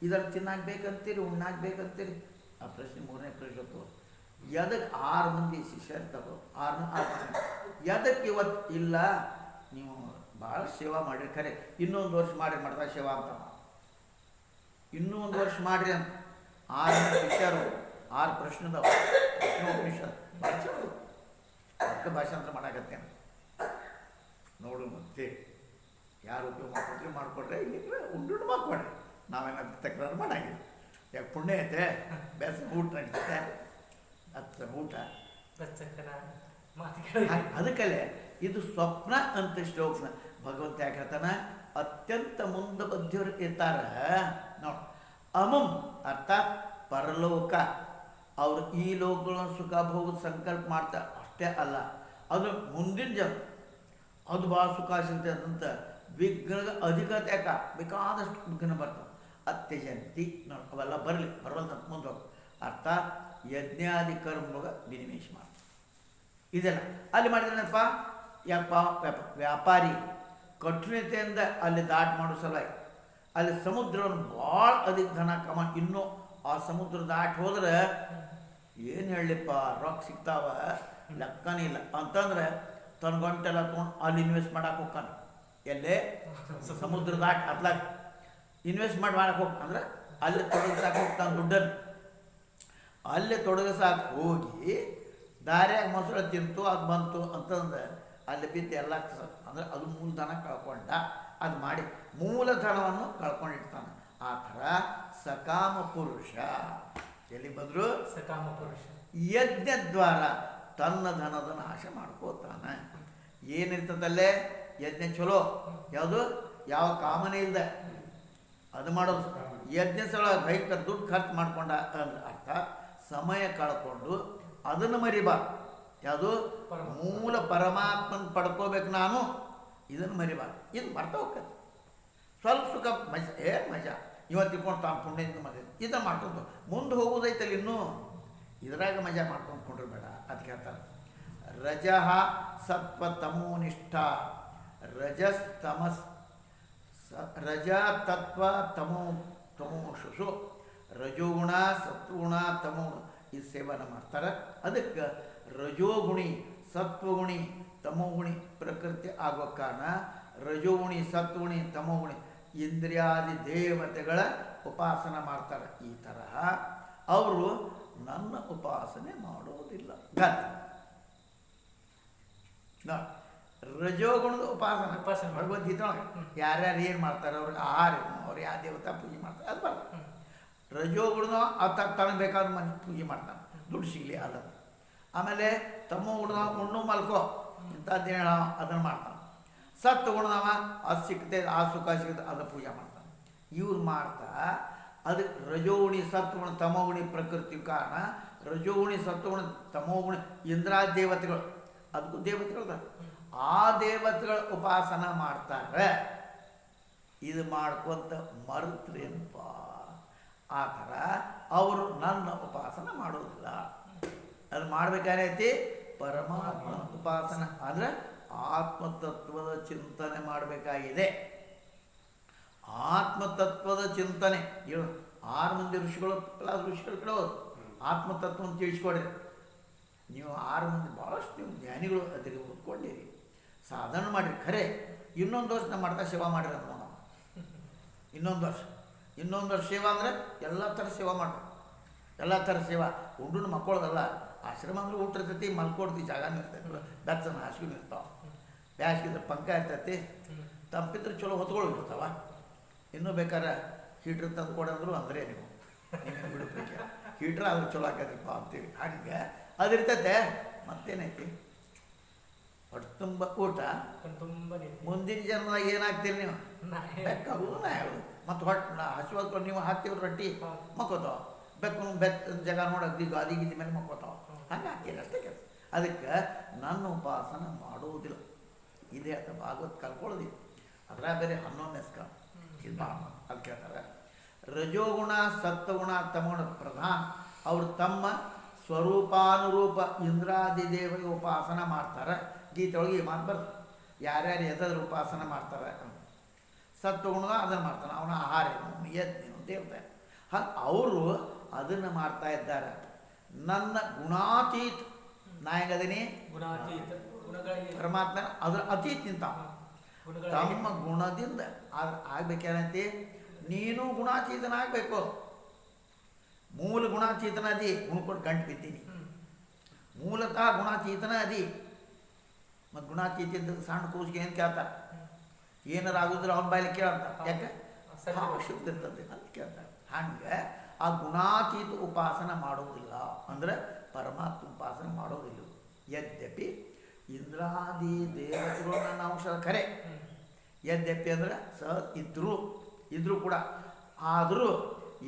ಇದನ್ನು ತಿನ್ನಾಗಬೇಕಂತೀರಿ, ಉಣ್ಣಾಗಬೇಕಂತೀರಿ? ಆ ಪ್ರಶ್ನೆ ಮೂರನೇ ಪ್ರಶ್ನೆ. ಎದಕ್ಕೆ 6 ಮಂದಿ ಶಿಷ್ಯರು ತಗೋ 6 ಎದಕ್ಕೆ ಇವತ್ತು ಇಲ್ಲ? ನೀವು ಭಾಳ ಸೇವಾ ಮಾಡಿರಿ, ಖರೆ ಇನ್ನೊಂದು ವರ್ಷ ಮಾಡಿ ಮಾಡ್ತಾ ಸೇವಾ ಅಂತ, ಇನ್ನೂ 1 ವರ್ಷ ಮಾಡಿರಿ ಅಂತ 6 ಶಿಷ್ಯರು 6 ಪ್ರಶ್ನೆದವ. ಪ್ರಶ್ನೋಪನಿಷತ್ ಭಾಳ ಚಲೋ ಅರ್ಥ ಭಾಷಾಂತರ ಮಾಡಾಕತ್ತೇನೆ ನೋಡು. ಮತ್ತೆ ಯಾರು ಉಪಯೋಗ ಮಾಡ್ಕೊಟ್ರೆ ಇಲ್ಲ ಉಂಡು ಮಾಡ್ಕೊಡ್ರಿ, ನಾವೇನಾದ್ರು ತಕರಾರು ಮಾಡಾಗಿಲ್ಲ. ಯಾಕೆ ಪುಣ್ಯ ಐತೆ, ಬೇಸರ ಊಟ ನಡೀತೈತೆ, ಹತ್ತು ಊಟ ಅದಕ್ಕಲ್ಲೇ ಇದು ಸ್ವಪ್ನ ಅಂತ ಶ್ಲೋಕನ ಭಗವಂತ ಯಾಕೆ ಹೇಳ್ತಾನ? ಅತ್ಯಂತ ಮುಂದೆ ಬದ್ಧರು ಇರ್ತಾರ ನೋಡಿ. ಅಮಂ ಅರ್ಥಾತ್ ಪರಲೋಕ, ಅವರು ಈ ಲೋಕಗಳನ್ನು ಸುಖ ಭೋಗದ ಸಂಕಲ್ಪ ಮಾಡ್ತಾರೆ ಅಷ್ಟೇ ಅಲ್ಲ, ಅದು ಮುಂದಿನ ಜನ ಅದು ಭಾಳ ಸುಖ ಸಿಗ್ತದೆ ಅಂತ ವಿಘ್ನ ಅಧಿಕತೆ ಯಾಕ ಬೇಕಾದಷ್ಟು ವಿಘ್ನ ಬರ್ತಾವೆ. ಅತ್ಯಜಂತಿ ನೋಡಿ ಅವೆಲ್ಲ ಬರಲಿ ಬರಬಂತ ಮುಂದೆ ಅರ್ಥಾತ್ ಯಜ್ಞಾದಿ ಕರ್ಮಗ ವಿನಿವೇಶ ಮಾಡ್ತಾರೆ. ಇದೆಲ್ಲ ಅಲ್ಲಿ ಮಾಡಿದ್ರೇನಪ್ಪ? ವ್ಯಾಪಾರಿ ಕಠಿಣತೆಯಿಂದ ಅಲ್ಲಿ ದಾಟ್ ಮಾಡೋ ಸಲುವಾಗಿ ಅಲ್ಲಿ ಸಮುದ್ರವನ್ನು ಭಾಳ ಅಧಿಕ ಧನ ಕಮ. ಇನ್ನೂ ಆ ಸಮುದ್ರ ದಾಟಿ ಹೋದ್ರೆ ಏನು ಹೇಳಲಿಪ್ಪ, ರೊಕ್ಕ ಸಿಗ್ತಾವ ಲೆಕ್ಕನೇ ಇಲ್ಲ ಅಂತಂದ್ರೆ ತನ್ನ ಗಂಟೆಲ್ಲ ತೊಗೊಂಡು ಅಲ್ಲಿ ಇನ್ವೆಸ್ಟ್ ಮಾಡಕ್ಕೆ ಹೋಗ್ತಾನೆ. ಎಲ್ಲೇ ಸಮುದ್ರ ದಾಟಿ ಅತ್ಲಾಗ ಇನ್ವೆಸ್ಟ್ ಮಾಡಕ್ಕೆ ಹೋಗ್ತಾನಂದ್ರೆ ಅಲ್ಲಿ ತೊಡಗಿಸಾಕ ಹೋಗ್ತಾನೆ ದುಡ್ಡನ್ನು. ಅಲ್ಲೇ ತೊಡಗಿಸಾಕ ಹೋಗಿ ದಾರ್ಯಾಗ ಮೊಸರು ತಿಂತು ಅದು ಬಂತು ಅಂತಂದ್ರೆ ಅಲ್ಲಿ ಬಿದ್ದು ಎಲ್ಲ ಅಂದರೆ ಅದು ಮೂಲಧನ ಕಳ್ಕೊಂಡ. ಅದು ಮಾಡಿ ಮೂಲಧನವನ್ನು ಕಳ್ಕೊಂಡಿರ್ತಾನೆ. ಆ ಥರ ಸಕಾಮ ಪುರುಷ ಎಲ್ಲಿ ಬಂದರು? ಸಕಾಮ ಪುರುಷ ಯಜ್ಞದ್ವಾರ ತನ್ನ ಧನದ ನಾಶ ಮಾಡ್ಕೋತಾನೆ. ಏನಿರ್ತದಲ್ಲೇ ಯಜ್ಞ ಚಲೋ, ಯಾವುದು ಯಾವ ಕಾಮನೆ ಇಲ್ಲದೆ ಅದು ಮಾಡೋದು. ಯಜ್ಞ ಸಲ ಭಯಂಕರ ದುಡ್ಡು ಖರ್ಚು ಮಾಡ್ಕೊಂಡ ಅಂದ್ರೆ ಅರ್ಥ ಸಮಯ ಕಳ್ಕೊಂಡು ಅದನ್ನು ಮರಿಬಾರ್ದು. ಯಾವುದು ಮೂಲ ಪರಮಾತ್ಮನ ಪಡ್ಕೋಬೇಕು ನಾನು, ಇದನ್ನು ಮರಿಬಾರ್ದು. ಇದು ಬರ್ತಾ ಹೋಗ್ತದೆ ಸ್ವಲ್ಪ ಸುಖ ಮಜಾ, ಮಜಾ ಇವತ್ತು ಇಟ್ಕೊಂಡು ತಾನು ಪುಣ್ಯದಿಂದ ಮಜಾ ಇದನ್ನು ಮಾಡ್ಕೊಂಡು ಮುಂದೆ ಹೋಗೋದೈತಲ್ಲ ಇನ್ನೂ ಇದರಾಗ ಮಜಾ ಮಾಡ್ಕೊಂಡು ಬೇಡ. ಅದಕ್ಕೆ ಹೇಳ್ತಾರೆ ರಜಃ ಸತ್ವ ತಮೋನಿಷ್ಠ ರಜಸ್ತಮಸ್ ರಜ ತತ್ವ ತಮೋಷು ರಜೋಗುಣ ಸತ್ವಗುಣ ತಮೋಗುಣ ಇದು ಸೇವನೆ ಮಾಡ್ತಾರೆ. ಅದಕ್ಕೆ ರಜೋಗುಣಿ ಸತ್ವಗುಣಿ ತಮೋಗುಣಿ ಪ್ರಕೃತಿ ಆಗೋ ಕಾರಣ ರಜೋಗುಣಿ ಸತ್ವಗುಣಿ ತಮೋಗುಣಿ ಇಂದ್ರಿಯಾದಿ ದೇವತೆಗಳ ಉಪಾಸನೆ ಮಾಡ್ತಾರೆ. ಈ ತರಹ ಅವರು ನನ್ನ ಉಪಾಸನೆ ಮಾಡೋದಿಲ್ಲ. ರಜೋಗುಣದ ಉಪಾಸನೆ ಭಗವದ್ಗೀತೆ ಯಾರ್ಯಾರು ಏನು ಮಾಡ್ತಾರೆ, ಅವ್ರಿಗೆ ಆಹಾರ ಅವ್ರು ಯಾವ ದೇವತಾ ಪೂಜೆ ಮಾಡ್ತಾರೆ ಅದು ಬರ್ತದೆ. ರಜೋಗುಣದ ತನಗೆ ಬೇಕಾದ ಮನೆ ಪೂಜೆ ಮಾಡ್ತಾನೆ ದುಡ್ಡು ಸಿಗಲಿ ಅಲ್ಲ. ಆಮೇಲೆ ತಮ್ಮ ಗುಣದವ ಉಣ್ಣು ಮಲ್ಕೋ ಇಂಥದ್ದೇಳ ಅದನ್ನು ಮಾಡ್ತಾನೆ. ಸತ್ತು ಗುಣದವ ಅದು ಸಿಗ್ತದೆ ಆ ಸುಖ ಸಿಗುತ್ತೆ ಅದನ್ನು ಪೂಜೆ ಮಾಡ್ತಾನೆ. ಇವ್ರು ಮಾಡ್ತಾ ಅದಕ್ಕೆ ರಜೋಗುಣಿ ಸತ್ವಗುಣ ತಮೋಗುಣಿ ಪ್ರಕೃತಿ ಕಾರಣ ರಜೋಗುಣಿ ಸತ್ವಗುಣ ತಮೋಗುಣಿ ಇಂದ್ರಾ ದೇವತೆಗಳು ಅದಕ್ಕೂ ದೇವತೆಗಳು ಆ ದೇವತೆಗಳ ಉಪಾಸನ ಮಾಡ್ತಾರೆ. ಇದು ಮಾಡ್ಕೊಂತ ಮರುತ್ರೇನಪ್ಪ ಆ ಥರ ಅವರು ನನ್ನ ಉಪಾಸನ ಮಾಡೋದಿಲ್ಲ. ಅದು ಮಾಡ್ಬೇಕಾರೈತಿ ಪರಮಾತ್ಮನ ಉಪಾಸನ ಅಂದರೆ ಆತ್ಮತತ್ವದ ಚಿಂತನೆ ಮಾಡಬೇಕಾಗಿದೆ. ಆತ್ಮತತ್ವದ ಚಿಂತನೆ ಹೇಳು. 6 ಮಂದಿ ಋಷಿಗಳು ಪ್ಲಸ್ ಋಷಿಗಳು ಕೇಳೋದು ಆತ್ಮತತ್ವವನ್ನು ತಿಳಿಸ್ಕೊಡ್ರಿ. ನೀವು 6 ಮಂದಿ ಭಾಳಷ್ಟು ನೀವು ಜ್ಞಾನಿಗಳು ಅದಕ್ಕೆ ಓದ್ಕೊಂಡಿರಿ, ಸಾಧನೆ ಮಾಡಿರಿ. ಖರೆ ಇನ್ನೊಂದು ವರ್ಷ ನಮ್ಮ ಮಾಡ್ತಾ ಸೇವಾ ಮಾಡಿರಿ ಅಂತ ನಾವು. ಇನ್ನೊಂದು ವರ್ಷ ಸೇವಾ ಅಂದರೆ ಎಲ್ಲ ಥರ ಸೇವಾ ಮಾಡ್ರಿ. ಎಲ್ಲ ಥರ ಸೇವಾ ಉಂಡು ಮಕ್ಕಳದಲ್ಲ. ಆಶ್ರಮ ಅಂದ್ರೆ ಊಟ ಇರ್ತೈತಿ, ಮಲ್ಕೊಡ್ತೀವಿ, ಜಾಗನೂ ಇರ್ತೈತಿ, ಬೆಚ್ಚನ ಹಾಸಿಗೆ ಇರ್ತಾವೆ, ಬ್ಯಾಸ್ಗಿದ್ರೆ ಪಂಕ ಇರ್ತೈತಿ, ತಂಪಿದ್ರೆ ಚಲೋ ಹೊತ್ಗಳು ಇರ್ತಾವ. ಇನ್ನೂ ಬೇಕಾದ್ರೆ ಹೀಟ್ರ್ ತಂದು ಕೊಡಂದ್ರು ಅಂದರೆ ನೀವು ನಿಮಗೆ ಬಿಡಬೇಕು, ಹೀಟ್ರ್ ಆದ್ರೆ ಚಲೋ ಆಕೈತಿಪ್ಪ ಅಂತೀವಿ. ಹಂಗೆ ಅದಿರ್ತೈತೆ. ಮತ್ತೇನೈತಿ ಹೊಟ್ಟೆ ತುಂಬ ಊಟ, ಮುಂದಿನ ಜನ್ಮದಾಗ ಏನಾಗ್ತೀರಿ ನೀವು? ಬೆಕ್ಕಾಗೋದು ನಾ ಹೇಳೋದು. ಮತ್ತು ಹೊಟ್ಟೆ ಹಸಿವಾದ್ಕೊಂಡು ನೀವು ಹಾಕ್ತೀವಿ ರೊಟ್ಟಿ ಮಕ್ಕೋತಾವ, ಬೆಕ್ಕ ಜಾಗ ನೋಡೋದು ಗಾದಿ ಗೀದಿ ಮೇಲೆ ಮಕ್ಕೋತಾವ. ಹಂಗೆ ಹಾಕ್ತೀರಿ ಅಷ್ಟೇ ಕೆಲಸ. ಅದಕ್ಕೆ ನನ್ನ ಉಪಾಸನ ಮಾಡುವುದಿಲ್ಲ. ಇದೇ ಅಂತ ಭಾಗವತ್ ಕಲ್ಕೊಳ್ಳೋದಿಲ್ಲ. ಅದರ ಬೇರೆ 11ನೇ ಸ್ಕಂದ ಇದು ಭಾಳ ಅದು ಕೇಳ್ತಾರೆ. ರಜೋಗುಣ ಸತ್ವಗುಣ ತಮಗುಣ ಪ್ರಧಾನ. ಅವರು ತಮ್ಮ ಸ್ವರೂಪಾನುರೂಪ ಇಂದ್ರಾದಿ ದೇವರಿಗೆ ಉಪಾಸನ ಮಾಡ್ತಾರೆ. ಗೀತೆ ಒಳಗೆ ಈ ಮಾತು ಬರ್ತದೆ. ಯಾರ್ಯಾರು ಎದಾದ್ರೂ ಉಪಾಸನ ಮಾಡ್ತಾರೆ. ಸತ್ವಗುಣದ ಅದನ್ನು ಮಾಡ್ತಾನೆ, ಅವನ ಆಹಾರ ಏನು, ಯಜ್ಞನು, ದೇವತೆ. ಹಾಗೆ ಅವರು ಅದನ್ನು ಮಾಡ್ತಾ ಇದ್ದಾರೆ. ನನ್ನ ಗುಣಾತೀತ ನಾ ಹೆಂಗದೀನಿ ಪರಮಾತ್ಮನ ಅದರ ಅತೀತ ನಿಂತ ತಮ್ಮ ಗುಣದಿಂದ ಅದ್ರ ಆಗ್ಬೇಕೇನಂತೆ. ನೀನು ಗುಣಾತೀತನಾಗಬೇಕು. ಮೂಲ ಗುಣಾತೀತನ ಅದಿ, ಗುಣಕೊಟ್ಟು ಗಂಟು ಬಿದ್ದೀನಿ. ಮೂಲತಃ ಗುಣಾತೀತನ ಅದಿ. ಮತ್ತು ಗುಣಾತೀತ ಸಣ್ಣ ಕೂಸಿಗೆ ಏನು ಕೇಳ್ತಾರೆ? ಏನಾರು ಆಗುದ್ರೆ ಅವನ ಬಾಯಲ್ಲಿ ಕೇಳಂತ. ಯಾಕೆ ಶುದ್ಧ ಇರ್ತದೆ ಅಂತ ಕೇಳ್ತಾರೆ. ಹಂಗೆ ಆ ಗುಣಾತೀತ ಉಪಾಸನ ಮಾಡೋದಿಲ್ಲ ಅಂದರೆ ಪರಮಾತ್ಮ ಉಪಾಸನೆ ಮಾಡೋದಿಲ್ಲ. ಯದ್ಯಪಿ ಇಂದ್ರಾದಿ ದೇವತೆಗಳು ನನ್ನ ಅಂಶ ಖರೆ. ಯದ್ಯಪಿ ಅಂದರೆ ಇದ್ರೂ ಕೂಡ ಆದರೂ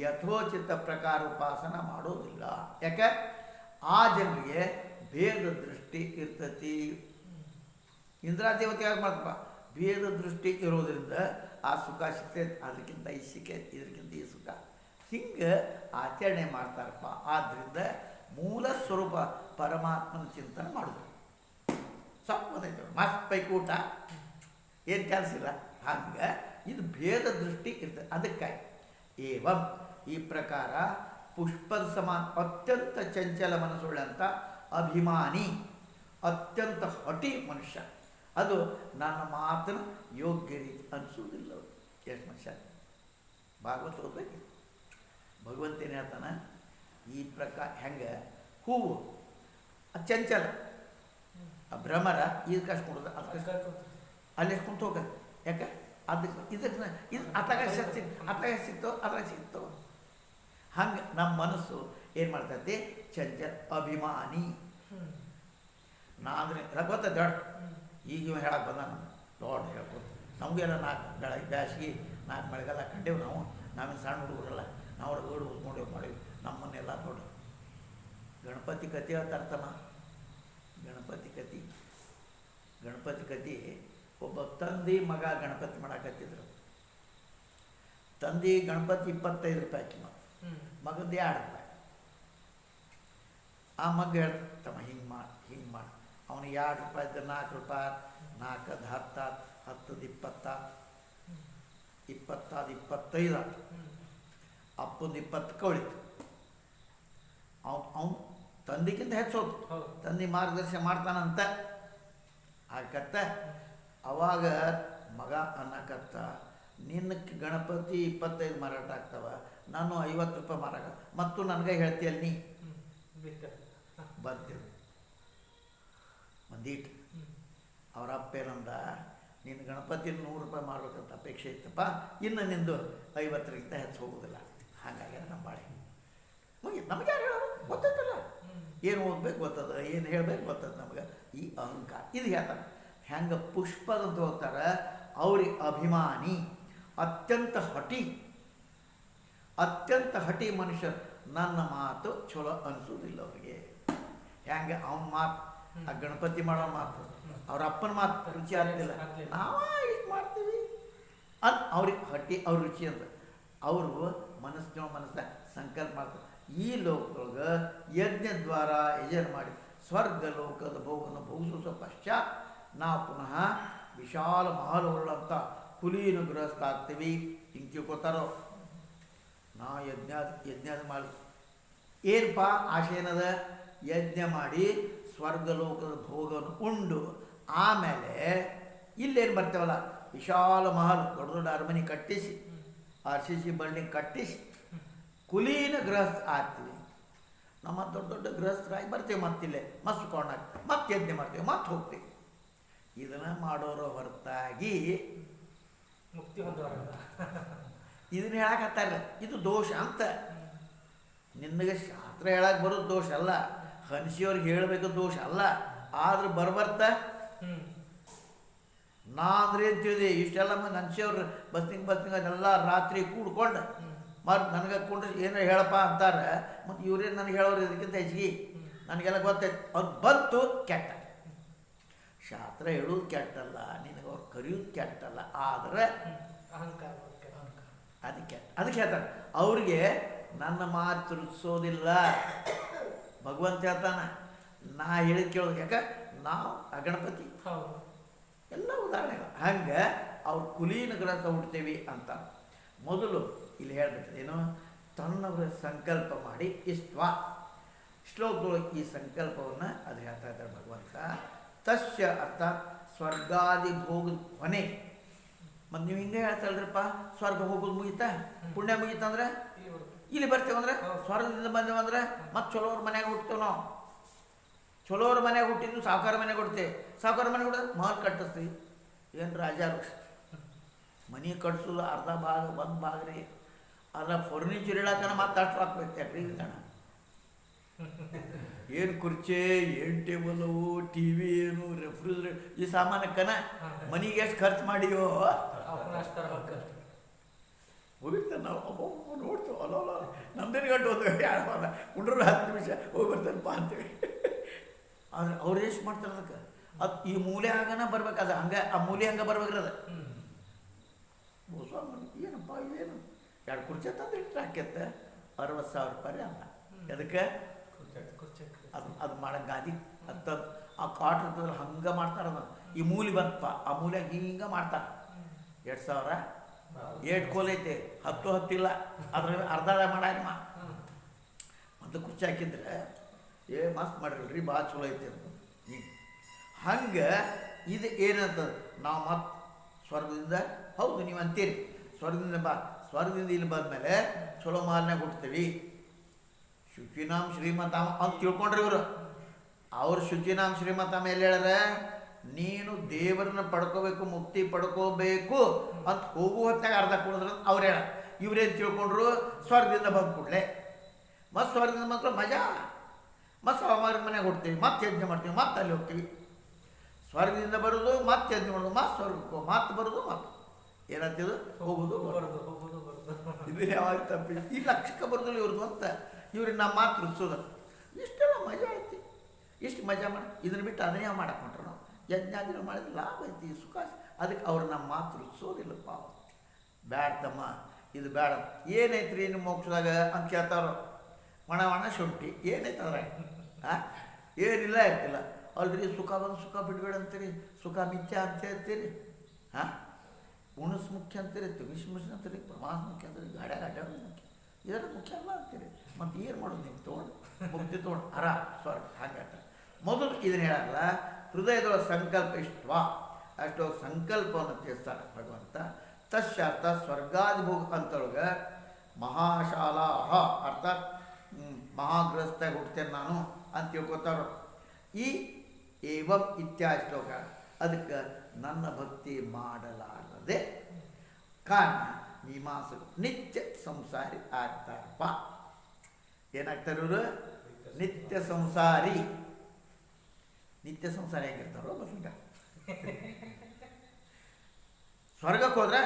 ಯಥೋಚಿತ ಪ್ರಕಾರ ಉಪಾಸನ ಮಾಡೋದಿಲ್ಲ. ಯಾಕೆ? ಆ ಜನರಿಗೆ ಭೇದ ದೃಷ್ಟಿ ಇರ್ತತಿ. ಇಂದ್ರಾದೇವತೆ ಯಾಕೆ ಮಾಡ್ತಪ್ಪ? ಭೇದ ದೃಷ್ಟಿ ಇರೋದರಿಂದ ಆ ಸುಖ ಸಿಗ್ತೈತೆ, ಅದಕ್ಕಿಂತ ಈ ಸಿಕ್ಕೆ, ಇದಕ್ಕಿಂತ ಈ ಸುಖ, ಹಿಂಗೆ ಆಚರಣೆ ಮಾಡ್ತಾರಪ್ಪ. ಆದ್ದರಿಂದ ಮೂಲ ಸ್ವರೂಪ ಪರಮಾತ್ಮನ ಚಿಂತನೆ ಮಾಡೋದು ಸ್ವಲ್ಪ ಗೊತ್ತೈತೆ. ಮಸ್ತ್ ಪೈಕೂಟ ಏನು ಕೆಲಸ ಇಲ್ಲ. ಹಂಗೆ ಇದು ಭೇದ ದೃಷ್ಟಿ ಇರ್ತದೆ. ಅದಕ್ಕಾಗಿ ಏವಂ ಈ ಪ್ರಕಾರ ಪುಷ್ಪದ ಸಮಾನ ಅತ್ಯಂತ ಚಂಚಲ ಮನಸ್ಸುಳ್ಳಂಥ ಅಭಿಮಾನಿ, ಅತ್ಯಂತ ಹಠಿ ಮನುಷ್ಯ, ಅದು ನನ್ನ ಮಾತನ್ನು ಯೋಗ್ಯ ರೀತಿ ಅನಿಸೋದಿಲ್ಲ. ಎಷ್ಟು ಮನುಷ್ಯ ಭಾಗವತ ಓದಬೇಕು. ಭಗವಂತೇನು ಹೇಳ್ತಾನೆ, ಈ ಪ್ರಕಾರ ಹೆಂಗೆ ಹೂವು ಚಂಚಲ, ಆ ಭ್ರಮರ ಇದಕ್ಕಷ್ಟು ಕೊಡೋದು, ಅದಕ್ಕಷ್ಟು ಅಲ್ಲಿ ಕುಂತು ಹೋಗೋದು. ಯಾಕೆ? ಅದಕ್ಕೆ ಇದು ಅತ್ತಾಗ ಸಿಗ್ತೋ ಅದ್ರಾಗ ಸಿಗ್ತೋ. ಹಂಗೆ ನಮ್ಮ ಮನಸ್ಸು ಏನು ಮಾಡ್ತೈತಿ? ಚಂಚಲ ಅಭಿಮಾನಿ. ನಾ ಅಂದರೆ ಗೊತ್ತ ದೊಡ್ಡ ಈಗ ಇವ ಹೇಳಕ್ಕೆ ಬಂದ ನಮ್ಗೆ ದೊಡ್ಡ ಹೇಳ್ಕೊತ. ನಮಗೆಲ್ಲ 4 ಬೆಳಗ್ಗೆ ಬ್ಯಾಸಿಗೆ 4 ಮಳೆಗಾಲ ಕಂಡೇವು. ನಾವೇನು ಸಣ್ಣ ಹುಡುಗರಲ್ಲ, ನಾವು ಓಡಿ ಓದ್ಕೊಂಡೇವು ಮಾಡೇವಿ. ನಮ್ಮನ್ನೆಲ್ಲ ದೊಡ್ಡ ಗಣಪತಿ ಕತೆ ಹೇಳ್ತಾರ್ತಮ್ಮ. ಗಣಪತಿ ಕತೆ ಒಬ್ಬ ತಂದೆ ಮಗ ಗಣಪತಿ ಮಾಡಾಕತ್ತಿದ್ರು. ತಂದೆ ಗಣಪತಿ 25 ರೂಪಾಯಿ ಹಾಕಿ, ಮತ್ತು ಮಗಂದು 2 ರೂಪಾಯಿ. ಆ ಮಗ ಹೇಳ್ತಮ್ಮ ಹಿಂಗೆ ಮಾಡಿ ಅವನು 2 ರೂಪಾಯಿ ಇದ್ದ 4 ರೂಪಾಯಿ, 4 10 10 20 20 25 ಆಯ್ತು. ಅಪ್ಪಂದು 20 ಕವಳಿತು. ಅವನು ತಂದೆಗಿಂತ ಹೆಚ್ಚೋದು. ತಂದೆ ಮಾರ್ಗದರ್ಶನ ಮಾಡ್ತಾನಂತ ಹಾಕತ್ತ. ಅವಾಗ ಮಗ ಅನ್ನಕತ್ತ, ನಿನ್ನ ಗಣಪತಿ 25 ಮಾರಾಟ ಆಗ್ತಾವ, ನಾನು 50 ರೂಪಾಯಿ ಮಾರಾಟ, ಮತ್ತು ನನಗೆ ಹೇಳ್ತೀಯಲ್ಲ ನೀ ಬರ್ತೀವಿ ಒಂದೀಟು. ಅವ್ರ ಅಪ್ಪ ಏನಂದ, ನಿನ್ನ ಗಣಪತಿ 100 ರೂಪಾಯಿ ಮಾಡ್ಬೇಕಂತ ಅಪೇಕ್ಷೆ ಇತ್ತಪ್ಪ, ಇನ್ನು ನಿಂದು 50ಗಿಂತ ಹೆಚ್ಚು ಹೋಗೋದಿಲ್ಲ. ಹಾಗಾಗಿ ನಮ್ಮ ಬಾಳೆ ಮುಗಿತು. ನಮಗೆ ಯಾರು ಹೇಳೋರು ಗೊತ್ತೈತಲ್ಲ, ಏನು ಓದ್ಬೇಕು ಗೊತ್ತದ, ಏನು ಹೇಳ್ಬೇಕು ಗೊತ್ತದ ನಮಗೆ. ಈ ಅಹಂಕಾರ ಇದು ಹೇಳ್ತಾರೆ. ಹೆಂಗೆ ಪುಷ್ಪದಂತ ಹೋಗ್ತಾರೆ, ಅವ್ರಿಗೆ ಅಭಿಮಾನಿ, ಅತ್ಯಂತ ಹಠಿ ಮನುಷ್ಯರು. ನನ್ನ ಮಾತು ಚಲೋ ಅನಿಸೋದಿಲ್ಲ ಅವ್ರಿಗೆ. ಹೆಂಗೆ ಅವನ ಮಾತು, ಆ ಗಣಪತಿ ಮಾಡೋ ಮಾತು, ಅವ್ರ ಅಪ್ಪನ ಮಾತು ರುಚಿ ಆಗ್ತಿಲ್ಲ, ನಾವ ಇದು ಮಾಡ್ತೀವಿ ಅಂತ ಅವ್ರಿಗೆ ಹಟ್ಟಿ ಅವ್ರ ರುಚಿ ಅಂತ. ಅವರು ಮನಸ್ಸಿನ ಸಂಕಲ್ಪ ಮಾಡ್ತಾರೆ. ಈ ಲೋಕದೊಳಗೆ ಯಜ್ಞ ದ್ವಾರ ಯಜನ ಮಾಡಿ ಸ್ವರ್ಗ ಲೋಕದ ಭೋಗವನ್ನು ಭೋಗಿಸುವ ಪಶ್ಚಾತ್ ನಾವು ಪುನಃ ವಿಶಾಲ ಮಹಲುಳ್ಳಂಥ ಕುಲೀನ ಗೃಹಸ್ಥ ಆಗ್ತೀವಿ. ಹಿಂಗೆ ತಿಳ್ಕೊತಾರೋ. ನಾವು ಯಜ್ಞ ಮಾಡಿ ಏನಪ್ಪ ಆಶೆ ಏನದ? ಯಜ್ಞ ಮಾಡಿ ಸ್ವರ್ಗಲೋಕದ ಭೋಗವನ್ನು ಉಂಡು ಆಮೇಲೆ ಇಲ್ಲೇನು ಬರ್ತೇವಲ್ಲ, ವಿಶಾಲ ಮಹಲ್, ದೊಡ್ಡ ದೊಡ್ಡ ಅರಮನೆ ಕಟ್ಟಿಸಿ, RCC ಬಿಲ್ಡಿಂಗ್ ಕಟ್ಟಿಸಿ ಕುಲೀನ ಗೃಹಸ್ಥ ಆಗ್ತೀವಿ. ನಮ್ಮ ದೊಡ್ಡ ದೊಡ್ಡ ಗೃಹಸ್ಥರಾಗಿ ಬರ್ತೇವೆ. ಮತ್ತಿಲ್ಲೇ ಮಸ್ತ್ ಕೊಂಡಾಗ ಮತ್ತೆ ಯಜ್ಞ ಮಾಡ್ತೇವೆ, ಮತ್ತೆ ಹೋಗ್ತೇವೆ. ಇದನ್ನು ಮಾಡೋರ ಹೊರತಾಗಿ ಮುಕ್ತಿ ಹೊಂದೋರಲ್ಲ. ಇದನ್ನ ಹೇಳಕತ್ತಾರ, ಇದು ದೋಷ ಅಂತ. ನಿನಗೆ ಶಾಸ್ತ್ರ ಹೇಳಕ್ಕೆ ಬರೋದು ದೋಷ ಅಲ್ಲ, ಹಂಸಿಯವ್ರಿಗೆ ಹೇಳಬೇಕು ದೋಷ ಅಲ್ಲ. ಆದ್ರೆ ಬರ್ಬರ್ತ ನಾ ಅಂದ್ರೆ ಏನು ತಿಳಿದೆ, ಇಷ್ಟೆಲ್ಲ ಮಂದಿ ಹಂಸಿಯವ್ರು ಬಸ್ನಿಗೆ ಅದೆಲ್ಲ ರಾತ್ರಿ ಕೂಡ್ಕೊಂಡು ಮತ್ತು ನನಗೆ ಕೊಂಡ್ರೆ ಏನೋ ಹೇಳಪ್ಪ ಅಂತಾರೆ. ಮತ್ತು ಇವ್ರೇನು ನನಗೆ ಹೇಳೋರು ಇದಕ್ಕಿಂತ ಹೆಚ್ಚಿಗೆ ನನಗೆಲ್ಲ ಗೊತ್ತೈತೆ. ಅದು ಬಂತು ಕೆಟ್ಟ. ಶಾಸ್ತ್ರ ಹೇಳೋದು ಕೆಟ್ಟಲ್ಲ, ನಿನಗೆ ಅವ್ರು ಕರೆಯೋದು ಕೆಟ್ಟಲ್ಲ, ಆದರೆ ಅಹಂಕಾರ ಅದಕ್ಕೆ ಹೇಳ್ತಾರೆ ಅವ್ರಿಗೆ ನನ್ನ ಮಾತು ತಿರುಗಿಸೋದಿಲ್ಲ. ಭಗವಂತ ಹೇಳ್ತಾನೆ, ನಾ ಹೇಳಿದ್ ಕೇಳೋದು. ಯಾಕೆ ನಾವು ಗಣಪತಿ ಎಲ್ಲ ಉದಾಹರಣೆಗಳು. ಹಂಗೆ ಅವ್ರು ಕುಲೀನ ಗ್ರಹ ಹುಡ್ತೇವೆ ಅಂತ ಮೊದಲು ಇಲ್ಲಿ ಹೇಳ್ಬಿಟ್ಟು ಏನು, ತನ್ನವರ ಸಂಕಲ್ಪ ಮಾಡಿ ಇಷ್ಟ್ವಾ ಶ್ಲೋಕದೊಳಗೆ ಈ ಸಂಕಲ್ಪವನ್ನು ಅದು ಹೇಳ್ತಾ ಇದ್ದಾರೆ ಭಗವಂತ. ತಸ್ಯ ಅರ್ಥಾತ್ ಸ್ವರ್ಗಾದಿ ಭೋಗದ ಕೊನೆ. ಮತ್ತು ನೀವು ಹಿಂಗೆ ಹೇಳ್ತಾರಲ್ರಿಪ್ಪ, ಸ್ವರ್ಗ ಹೋಗೋದು ಮುಗೀತಾ, ಪುಣ್ಯ ಮುಗೀತಂದ್ರೆ ಇಲ್ಲಿ ಬರ್ತೇವಂದ್ರೆ, ಸ್ವರ್ಗದಿಂದ ಬಂದೇವಂದ್ರೆ ಮತ್ತೆ ಚಲೋವ್ರ ಮನ್ಯಾಗ ಹುಡ್ತೇವೆ ನಾವು. ಚಲೋವ್ರ ಮನ್ಯಾಗ ಹುಟ್ಟಿದ್ದು ಸಾವುಕಾರ ಮನೆಗೆ ಹುಡ್ತೇವೆ. ಸಾವುಕಾರ ಮನೆಗೆ ಹುಟ್ಟಿದ್ರೆ ಮಹಲ್ ಕಟ್ಟಿಸ್ತೀವಿ. ಏನು ರಾಜಾರು ಮನೆ ಕಟ್ಸೋದು ಅರ್ಧ ಭಾಗ ಒಂದು ಭಾಗ ರೀ. ಅದ್ರ ಫರ್ನಿಚರ್ ಇಡಕ್ಕನ ಮತ್ತೆ ಅಷ್ಟು ಹಾಕ್ಬೇಕು. ಯಾಕ್ರಿ ಕಣ ಏನು ಕುರ್ಚಿ, ಏನು ಟೇಬಲವು, TV ಏನು, ರೆಫ್ರಿಜರೇಟರ್, ಈ ಸಾಮಾನಕ್ಕನ ಮನೆಗೆ ಎಷ್ಟು ಖರ್ಚು ಮಾಡಿವೋ ಹೋಗಿರ್ತಾನೆ. ನಾವು ಒಬ್ಬೊಬ್ಬ ನೋಡ್ತೇವೆ, ಅಲ್ಲ ನಮ್ದೇನು ಗಂಟು ಹೋಗ್ತೇವೆ, ಯಾರು ಉಂಡ್ರು 10 ನಿಮಿಷ ಹೋಗಿ ಬರ್ತಾನಪ್ಪ ಅಂತೇಳಿ. ಆದರೆ ಅವ್ರು ಎಷ್ಟು ಮಾಡ್ತಾರೆ ಅದಕ್ಕೆ? ಅದು ಈ ಮೂಲೆ ಆಗನ ಬರ್ಬೇಕು. ಅದು ಹಂಗೆ ಆ ಮೂಲೆ ಹಂಗೆ ಬರ್ಬೇಕ್ರಿ. ಅದು ಏನಪ್ಪ ಇದೇನು 2 ಕುರ್ಚಿ ತಂದು ಇಟ್ಟರೆ ಹಾಕ್ಯತ್ತೆ 60,000 ರೂಪಾಯಿ ಅಲ್ಲ. ಅದಕ್ಕೆ ಅದು ಮಾಡೋ ಗಾದಿ ಅಂತ ಆ ಕಾಟ್ ಇರ್ತದಲ್ಲ ಹಂಗೆ ಮಾಡ್ತಾರೆ. ಅದನ್ನು ಈ ಮೂಲೆ ಬಂತಪ್ಪ, ಆ ಮೂಲೆಯಾಗ ಹಿಂಗೆ ಮಾಡ್ತಾರೆ. 2,000 ಏಟ್ ಕೋಲ್ ಐತೆ, 10 ಇಲ್ಲ, ಅದ್ರ ಅರ್ಧ ಮಾಡಾಗ ಮತ್ತು ಕುರ್ಚಿ ಹಾಕಿದ್ರೆ ಮಸ್ತ್ ಮಾಡಿರಲ್ರಿ, ಭಾಳ ಚಲೋ ಐತೆ ಅಂತ. ಹಿಂಗೆ ಹಂಗೆ ಇದು ಏನಂತ ನಾವು ಮತ್ತೆ ಸ್ವರ್ಗದಿಂದ, ಹೌದು ನೀವು ಅಂತೀರಿ ಸ್ವರ್ಗದಿಂದ ಇಲ್ಲಿ ಬಂದಮೇಲೆ ಚಲೋ ಮಾಲ್ನಾಗ ಹುಡ್ತೀವಿ. ಶುಚಿನಾಮ್ ಶ್ರೀಮತಾಮ ಅಂತ ತಿಳ್ಕೊಂಡ್ರಿ ಇವರು. ಅವ್ರು ಶುಚಿನಾಮ್ ಶ್ರೀಮತಾಮ ಎಲ್ಲಿ ಹೇಳ್ಯಾರ? ನೀನು ದೇವರನ್ನ ಪಡ್ಕೋಬೇಕು, ಮುಕ್ತಿ ಪಡ್ಕೋಬೇಕು ಅಂತ ಹೋಗುವ ಹೊತ್ತಾಗ ಅರ್ಧ ಕೊಡಿದ್ರ ಅವ್ರು ಹೇಳ. ಇವ್ರೇನು ತಿಳ್ಕೊಂಡ್ರು? ಸ್ವರ್ಗದಿಂದ ಬಂದು ಕೂಡಲೇ ಮತ್ತು ಸ್ವರ್ಗದಿಂದ ಮಾತ್ರ ಮಜಾ, ಮತ್ತು ಸ್ವಾಮಿಯವ್ರ ಮನೆಗೆ ಹುಡ್ತೀವಿ, ಮತ್ತೆ ಯಜ್ಞ ಮಾಡ್ತೀವಿ, ಮತ್ತೆ ಅಲ್ಲಿ ಹೋಗ್ತೀವಿ. ಸ್ವರ್ಗದಿಂದ ಬರೋದು, ಮತ್ತೆ ಯಜ್ಞ ಮಾಡೋದು, ಮತ್ತೆ ಸ್ವರ್ಗಕ್ಕೆ ಮತ್ತೆ ಬರೋದು, ಮತ್ತೆ ಏನಂತಿದ್ದು ಹೋಗೋದು ಬರೋದು. ಇದು ಯಾವಾಗ ತಪ್ಪಿದೆ? ಈ ಲಕ್ಷಕ್ಕೆ ಬರೋದಿಲ್ಲ ಇವ್ರದ್ದು ಅಂತ ಇವ್ರಿಗೆ ನಮ್ಮ ಮಾತು ರುಚಿಸೋದು. ಇಷ್ಟೆಲ್ಲ ಮಜಾ ಐತಿ, ಇಷ್ಟು ಮಜಾ ಮಾಡಿ ಇದನ್ನು ಬಿಟ್ಟು ಅದನ್ನೇ ಮಾಡಕೊಂಡ್ರೆ ನಾವು ಯಜ್ಞಾದಿಗಳು ಮಾಡಿದ್ರೆ ಲಾಭ ಐತಿ, ಸುಖ. ಅದಕ್ಕೆ ಅವ್ರು ನಮ್ಮ ಮಾತು ರುಚಿಸೋದಿಲ್ಲಪ್ಪ. ಬ್ಯಾಡ ತಮ್ಮ, ಇದು ಬೇಡ. ಏನೈತ್ರಿ ನಿಮ್ಮ ಮೋಕ್ಷದಾಗ ಅಂತ ಕೇಳ್ತಾರೋ? ಒಣ ಶುಂಠಿ ಏನೈತೆ ಅದ್ರ ಏನಿಲ್ಲ ಇರ್ತಿಲ್ಲ ಅಲ್ರಿ. ಸುಖ ಬಂದು ಸುಖ ಬಿಡಬೇಡ ಅಂತೀರಿ, ಸುಖ ಮಿಥ್ಯ ಅಂತ ಹೇಳ್ತೀರಿ. ಉಣಸ್ ಮುಖ್ಯ ಅಂತೀರಿ, ವಿಷ್ ಮುಖ್ಯ ಅಂತೀರಿ, ಪ್ರವಾಸ ಮುಖ್ಯ ಅಂತೀರಿ, ಗಾಡ್ಯಾಗ ಅಡ್ಡಾಡೋದು ಮುಖ್ಯ, ಇದೆಲ್ಲ ಮುಖ್ಯ ಅಲ್ಲ ಅಂತೀರಿ. ಮತ್ತು ಏನು ಮಾಡೋದು? ನೀವು ತೊಗೊಂಡು ಮುಕ್ತಿ ತೊಗೊಂಡು ಸ್ವರ್ಗ ಹಾಗೆ ಹೇಳ್ತಾರೆ. ಮೊದಲು ಇದನ್ನು ಹೇಳಲ್ಲ, ಹೃದಯದೊಳ ಸಂಕಲ್ಪ ಇಷ್ಟವಾ ಅಷ್ಟು ಸಂಕಲ್ಪವನ್ನು ತಿಳಿಸ್ತಾರೆ ಭಗವಂತ. ತಶ್ಚಾರ್ಥ ಸ್ವರ್ಗಾದಿಭೋಗ ಅಂತೊಳಗೆ ಮಹಾಶಾಲಾ ಅರ್ಥಾತ್ ಮಹಾಗೃಹಸ್ಥಾಗ ಹುಡ್ತೇನೆ ನಾನು ಅಂತ ತಿಳ್ಕೊತಾರೋ. ಈ ಏವಂ ಇತ್ಯಾದಿ ಶ್ಲೋಕ. ಅದಕ್ಕೆ ನನ್ನ ಭಕ್ತಿ ಮಾಡಲಾರದೆ ಕಾರಣ ಮೀಮಾಂಸಕರು ನಿತ್ಯ ಸಂಸಾರಿ ಆಗ್ತಾರಪ್ಪ. ಏನಾಗ್ತಾರೆ ಇವರು? ನಿತ್ಯ ಸಂಸಾರಿ. ನಿತ್ಯ ಸಂಸಾರಿ ಆಗಿರ್ತಾರೋ ಬಸ್ಲಿಂಗ ಸ್ವರ್ಗಕ್ಕೆ ಹೋದ್ರೆ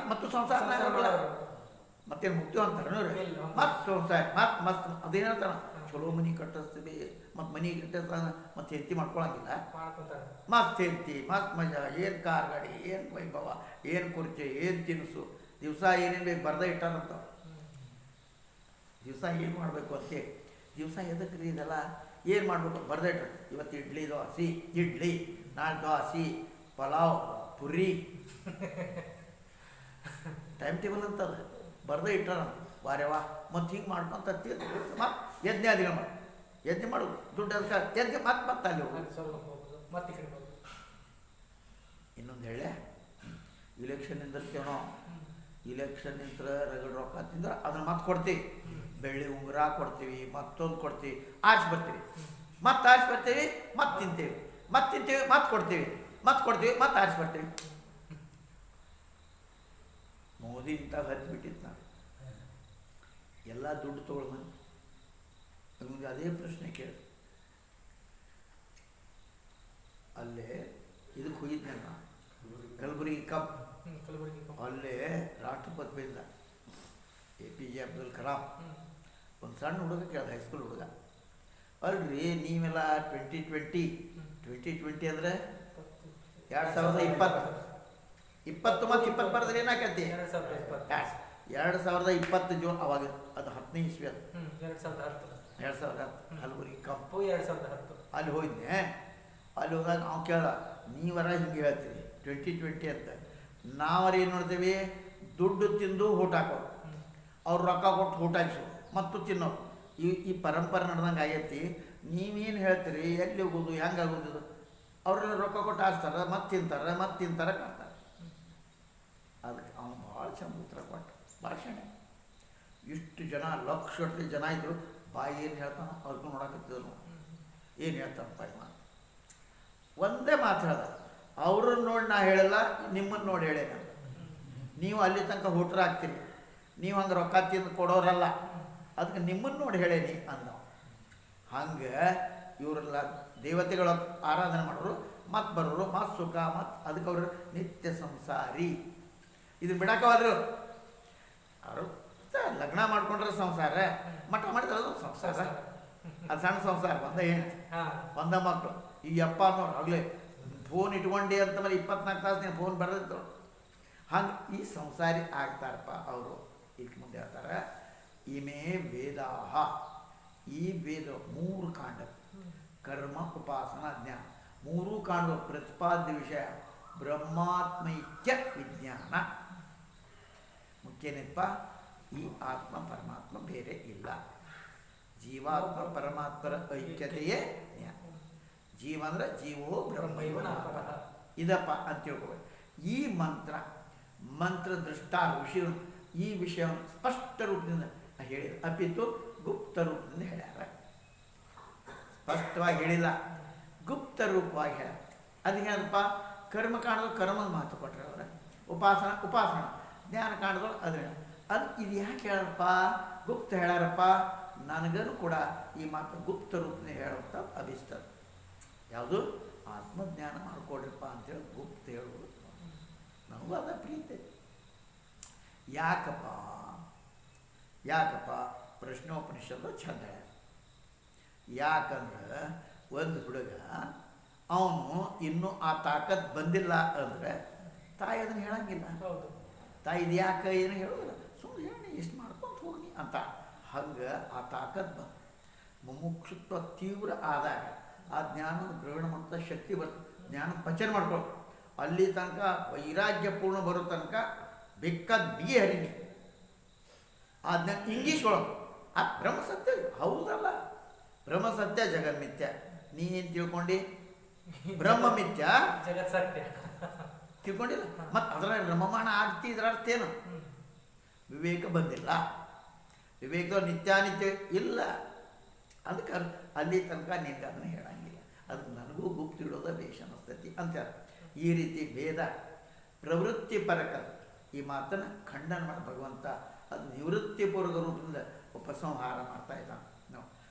ಮತ್ತು ಸಂಸಾರ ಮತ್ತೇನು ಮುಕ್ತಿ ಅಂತಾರೆ ಮತ್ತೆ ಸಂಸಾರ ಮತ್ತೆ ಮಸ್ತ್ ಅದೇನಂತಾರ ಚಲೋ ಮನೆ ಕಟ್ಟಿಸ್ತೀವಿ, ಮತ್ತು ಮನೆ ಕಟ್ಟಿಸ್ತಾನೆ, ಮತ್ತೆ ಹೆಂಡತಿ ಮಾಡ್ಕೊಳಂಗಿಲ್ಲ, ಮಸ್ತ್ ಹೆಂಡತಿ, ಮಸ್ತ್ ಮಜಾ, ಏನು ಕಾರ್ ಗಾಡಿ, ಏನು ವೈಭವ, ಏನು ಕುರ್ಚಿ, ಏನು ತಿನಿಸು, ದಿವಸ ಏನೇನು ಬೇಕು ಬರ್ದೇ ಇಟ್ಟಾರಂತ. ದಿವಸ ಏನು ಮಾಡಬೇಕು ಅಂತೇ, ದಿವಸ ಎದಕ್ಕೆ ರೀ ಇದೆಲ್ಲ ಏನು ಮಾಡಬೇಕು ಬರ್ದೇ ಇಟ್ರು. ಇವತ್ತು ಇಡ್ಲಿ ದೋಸೆ, ನಾಳೆ ದೋಸೆ, ಪಲಾವ್, ಪುರಿ ಟೈಮ್ ಟೇಬಲ್ ಅಂತದ ಬರ್ದೇ ಇಟ್ಟಾರ ವಾರ್ಯವಾ ಮತ್ತು ಹಿಂಗೆ ಮಾಡ್ಕೊಂತ ಮತ್ತು ಯಜ್ಞಾದಿಗಳು ಮಾಡಿ ಯಜ್ಞ ಮಾಡೋದು ದುಡ್ಡು ಅದಕ್ಕೆ ಯಜ್ಞ ಮತ್ತೆ ಅಲ್ಲಿ ಹೋಗೋದು. ಅಲ್ಲಿ ಸ್ವಲ್ಪ ಹೋಗೋದು ಮತ್ತೆ ಈ ಕಡೆ ಹೋಗೋದು. ಇನ್ನೊಂದು ಹೇಳೆ, ಇಲೆಕ್ಷನ್ ನಿಂದಿರ್ತೇವೋ, ಇಲೆಕ್ಷನ್ ನಿಂತರ ರಗಡ್ ರೊಕ್ಕ ತಿಂದ್ರೆ ಅದನ್ನು ಮತ್ತೆ ಕೊಡ್ತೀವಿ, ಬೆಳ್ಳಿ ಉಂಗುರ ಕೊಡ್ತೀವಿ, ಮತ್ತೊಂದು ಕೊಡ್ತೀವಿ, ಆರಿಸಿ ಬರ್ತೀವಿ, ಮತ್ತೆ ಆರಿಸಿ ಬರ್ತೀವಿ, ಮತ್ತೆ ತಿಂತೀವಿ, ಮತ್ತೆ ತಿಂತೀವಿ, ಮತ್ತೆ ಕೊಡ್ತೀವಿ, ಮತ್ತೆ ಕೊಡ್ತೀವಿ, ಮತ್ತೆ ಆರಿಸಿ ಬರ್ತೀವಿ. ಮೋದಿ ಇಂತಾಗ ಹತ್ತಿ ಬಿಟ್ಟಿತ್ತು ನಾವು ಎಲ್ಲ ದುಡ್ಡು ತೊಗೊಳ್ಬಂದು ನಮಗೆ ಅದೇ ಪ್ರಶ್ನೆ ಕೇಳಿ ಅಲ್ಲೇ ಇದಕ್ಕೆ ಹೋಗಿದ್ದೆ ನಾನು ಕಲಬುರಗಿ ಕಪ್ ಕಲಬುರಗಿ ಅಲ್ಲೇ ರಾಷ್ಟ್ರಪತಿ ಬಂದ APJ ಅಬ್ದುಲ್ ಕಲಾಂ. ಒಂದು ಸಣ್ಣ ಹುಡುಗ ಕೇಳ್ದ, ಹೈಸ್ಕೂಲ್ ಹುಡುಗ, ಅಲ್ರಿ ನೀವೆಲ್ಲ 2020 ಅಂದರೆ 2020 20 ಮತ್ತು 20 ಬರೆದ್ರೆ ಏನಾಕೈತಿ 2020 ಜೂನ್ ಅವಾಗ ಅದು 10ನೇ ಇಸ್ವಿ ಅದು 2010 ಕಲಬುರಗಿ ಕಪ್ 2010 ಅಲ್ಲಿ ಹೋಗಿದ್ದೆ. ಅಲ್ಲಿ ಹೋದಾಗ ಅವ್ನು ಕೇಳ್ದ, ನೀವರ ಹಿಂಗೆ ಹೇಳ್ತೀರಿ 2020 ಅಂತ, ನಾವರ ಏನು ನೋಡ್ತೀವಿ ದುಡ್ಡು ತಿಂದು ಊಟ ಹಾಕೋರು, ಅವ್ರು ರೊಕ್ಕ ಕೊಟ್ಟು ಊಟ ಹಾಕ್ಸೋರು ಮತ್ತು ತಿನ್ನೋರು. ಈ ಪರಂಪರೆ ನಡೆದಂಗೆ ಆಗೈತಿ. ನೀವೇನು ಹೇಳ್ತೀರಿ, ಎಲ್ಲಿ ಹೋಗೋದು, ಹೆಂಗೆ ಆಗೋದು? ಅವರೆಲ್ಲ ರೊಕ್ಕ ಕೊಟ್ಟು ಹಾಕ್ತಾರೆ, ಮತ್ತೆ ತಿಂತಾರೆ ಕಾಡ್ತಾರೆ. ಅದಕ್ಕೆ ಅವನು ಭಾಳ ಚಂದ ಉತ್ತರ ಕೊಟ್ಟ, ಭಾಳ ಶಾಣೆ. ಇಷ್ಟು ಜನ ಲಕ್ಷಗಟ್ಟಲೆ ಜನ ಇದ್ದರು, ಬಾಯಿ ಏನು ಹೇಳ್ತಾನೆ ಅವ್ರಿಗೂ ನೋಡಕತ್ತಿದ್ರು, ಏನು ಹೇಳ್ತಾನಪ್ಪ ಈ ಮಾತು. ಒಂದೇ ಮಾತು ಹೇಳ್ದ, ಅವ್ರನ್ನ ನೋಡಿ ನಾ ಹೇಳಲ್ಲ, ನಿಮ್ಮನ್ನು ನೋಡಿ ಹೇಳೇನ. ನೀವು ಅಲ್ಲಿ ತನಕ ಹುಟ್ರ ಆಗ್ತೀರಿ, ನೀವು ಹಂಗೆ ರೊಕ್ಕ ತಿಂದು ಕೊಡೋರಲ್ಲ, ಅದಕ್ಕೆ ನಿಮ್ಮನ್ನು ನೋಡಿ ಹೇಳೇನಿ ಅಂದ. ಹಂಗೆ ಇವರೆಲ್ಲ ದೇವತೆಗಳ ಆರಾಧನೆ ಮಾಡೋರು, ಮತ್ತು ಬರೋರು, ಮತ್ತು ಸುಖ, ಮತ್ತು ಅದಕ್ಕೆ ಅವರು ನಿತ್ಯ ಸಂಸಾರಿ. ಇದನ್ನು ಬಿಡಕ್ಕವಲ್ರಿ ಅವರು ಲಗ್ನ ಮಾಡ್ಕೊಂಡ್ರೆ ಸಂಸಾರ, ಮಠ ಮಾಡಿದ್ರೆ ಅದು ಸಂಸಾರ, ಅದು ಸಣ್ಣ ಸಂಸಾರ. ಒಂದ ಹೆಂಡ್ತಿ, ಒಂದ ಮಕ್ಕಳು. ಈ ಅಪ್ಪ ಅನ್ನೋರು ಆಗಲೇ ಫೋನ್ ಇಟ್ಕೊಂಡಿ ಅಂತ ಮೇಲೆ 24 ತಾಸು ನೀನು ಫೋನ್ ಬರೆದಿತ್ತು. ಹಂಗೆ ಈ ಸಂಸಾರಿ ಆಗ್ತಾರಪ್ಪ ಅವರು. ಈಗ ಮುಂದೆ ಹೇಳ್ತಾರೆ, ಇಮೇ ವೇದಾಹ, ಈ ವೇದ 3 ಕಾಂಡ, ಕರ್ಮ ಉಪಾಸನಾ ಜ್ಞಾನ, 3 ಕಾಂಡ ಪ್ರತಿಪಾದ್ಯ ವಿಷಯ ಬ್ರಹ್ಮಾತ್ಮೈಕ್ಯ ವಿಜ್ಞಾನ. ಮುಖ್ಯನೇನಪ್ಪ, ಈ ಆತ್ಮ ಪರಮಾತ್ಮ ಬೇರೆ ಇಲ್ಲ, ಜೀವಾತ್ಮ ಪರಮಾತ್ಮರ ಐಕ್ಯತೆಯೇ ಜ್ಞಾನ. ಜೀವ ಅಂದರೆ ಜೀವೋ ಬ್ರಹ್ಮೈವ ನಾಪರಃ ಇದಪ್ಪ ಅಂತ ತಿಳ್ಕೊಬೇಕು. ಈ ಮಂತ್ರ ದೃಷ್ಟಾರ ವಿಷಯ, ಈ ವಿಷಯವನ್ನು ಸ್ಪಷ್ಟ ರೂಪದಿಂದ ಹೇಳಿದ, ಅಪಿತು ಗುಪ್ತ ರೂಪದಿಂದ ಹೇಳ್ಯಾರ. ಸ್ಪಷ್ಟವಾಗಿ ಹೇಳಿಲ್ಲ, ಗುಪ್ತ ರೂಪವಾಗಿ ಹೇಳ. ಅದಕ್ಕೆ ಏನಪ್ಪ, ಕರ್ಮ ಕಾಣೋದು ಕರ್ಮದ ಮಾತು ಕೊಟ್ಟರೆ ಅವರ, ಉಪಾಸನ ಜ್ಞಾನ ಕಾಣೋದು ಅದು ಇದು ಯಾಕೆ ಹೇಳಪ್ಪ ಗುಪ್ತ ಹೇಳ್ಯಾರಪ್ಪ? ನನಗನು ಕೂಡ ಈ ಮಾತು ಗುಪ್ತ ರೂಪನೇ ಹೇಳುವಂಥ ಅಭಿಸ್ತದ. ಯಾವುದು? ಆತ್ಮಜ್ಞಾನ ಮಾಡ್ಕೊಡ್ರಪ್ಪ ಅಂತೇಳಿ ಗುಪ್ತ ಹೇಳುವುದು. ನನಗೂ ಅದ ಪ್ರೀತಿ. ಯಾಕಪ್ಪ ಪ್ರಶ್ನೋಪನಿಷತ್ತು ಚಂದ. ಯಾಕಂದ್ರೆ ಒಂದು ಹುಡುಗ ಅವನು ಇನ್ನೂ ಆ ತಾಕತ್ ಬಂದಿಲ್ಲ ಅಂದರೆ ತಾಯಿ ಅದನ್ನು ಹೇಳಂಗಿಲ್ಲ. ತಾಯಿ ಇದು ಯಾಕೆ ಏನು ಹೇಳೋದಿಲ್ಲ, ಸುಮ್ಮನೆ ಹೇಳಿ ಎಷ್ಟು ಮಾಡ್ಕೊಂತ ಹೋಗಿ ಅಂತ. ಹಂಗೆ ಆ ತಾಕತ್ ಬಂದು ಮುಮುಕ್ಷುತ್ವ ತೀವ್ರ ಆದಾಗ ಆ ಜ್ಞಾನದ ಗ್ರಹಣ ಮಾಡುವಂಥ ಶಕ್ತಿ ಬರ್ತದೆ. ಜ್ಞಾನ ಪಚನ ಮಾಡ್ಕೊಳ್ಳೋ ಅಲ್ಲಿ ತನಕ ವೈರಾಗ್ಯ ಪೂರ್ಣ ಬರೋ ತನಕ ಬೇಕಾದ ಬಿಗಿ ಹರಿನಿ ಅದನ್ನ ಇಂಗಿಸ್ಕೊಳ್ಳೋದು. ಆ ಬ್ರಹ್ಮಸತ್ಯ ಹೌದಲ್ಲ, ಬ್ರಹ್ಮಸತ್ಯ ಜಗನ್ಮಿಥ್ಯ. ನೀನು ತಿಳ್ಕೊಂಡು ಬ್ರಹ್ಮ ಮಿಥ್ಯ ಜಗತ್ ಸತ್ಯ ತಿಳ್ಕೊಂಡಿಲ್ಲ. ಮತ್ತು ಅದರ ರಮಮಾಣ ಆಗ್ತಿ, ಇದರ ಅರ್ಥ ಏನು? ವಿವೇಕ ಬಂದಿಲ್ಲ. ವಿವೇಕದ ನಿತ್ಯಾನಿತ್ಯ ಇಲ್ಲ. ಅದಕ್ಕೆ ಅಲ್ಲಿ ತನಕ ನಿನ್ಗೆ ಅದನ್ನು ಹೇಳಂಗಿಲ್ಲ. ಅದಕ್ಕೆ ನನಗೂ ಗುಪ್ತ ಇಡೋದ ಬೇಷ ಅನ್ನಿಸ್ತೈತಿ ಅಂತ. ಈ ರೀತಿ ವೇದ ಪ್ರವೃತ್ತಿ ಪರಕ ಈ ಮಾತನ್ನು ಖಂಡನ ಮಾಡಿ ಭಗವಂತ ಅದು ನಿವೃತ್ತಿಪೂರ್ವಕ ರೂಪದಿಂದ ಉಪಸಂಹಾರ ಮಾಡ್ತಾ ಇದ್ದಾನೆ. ನಾವು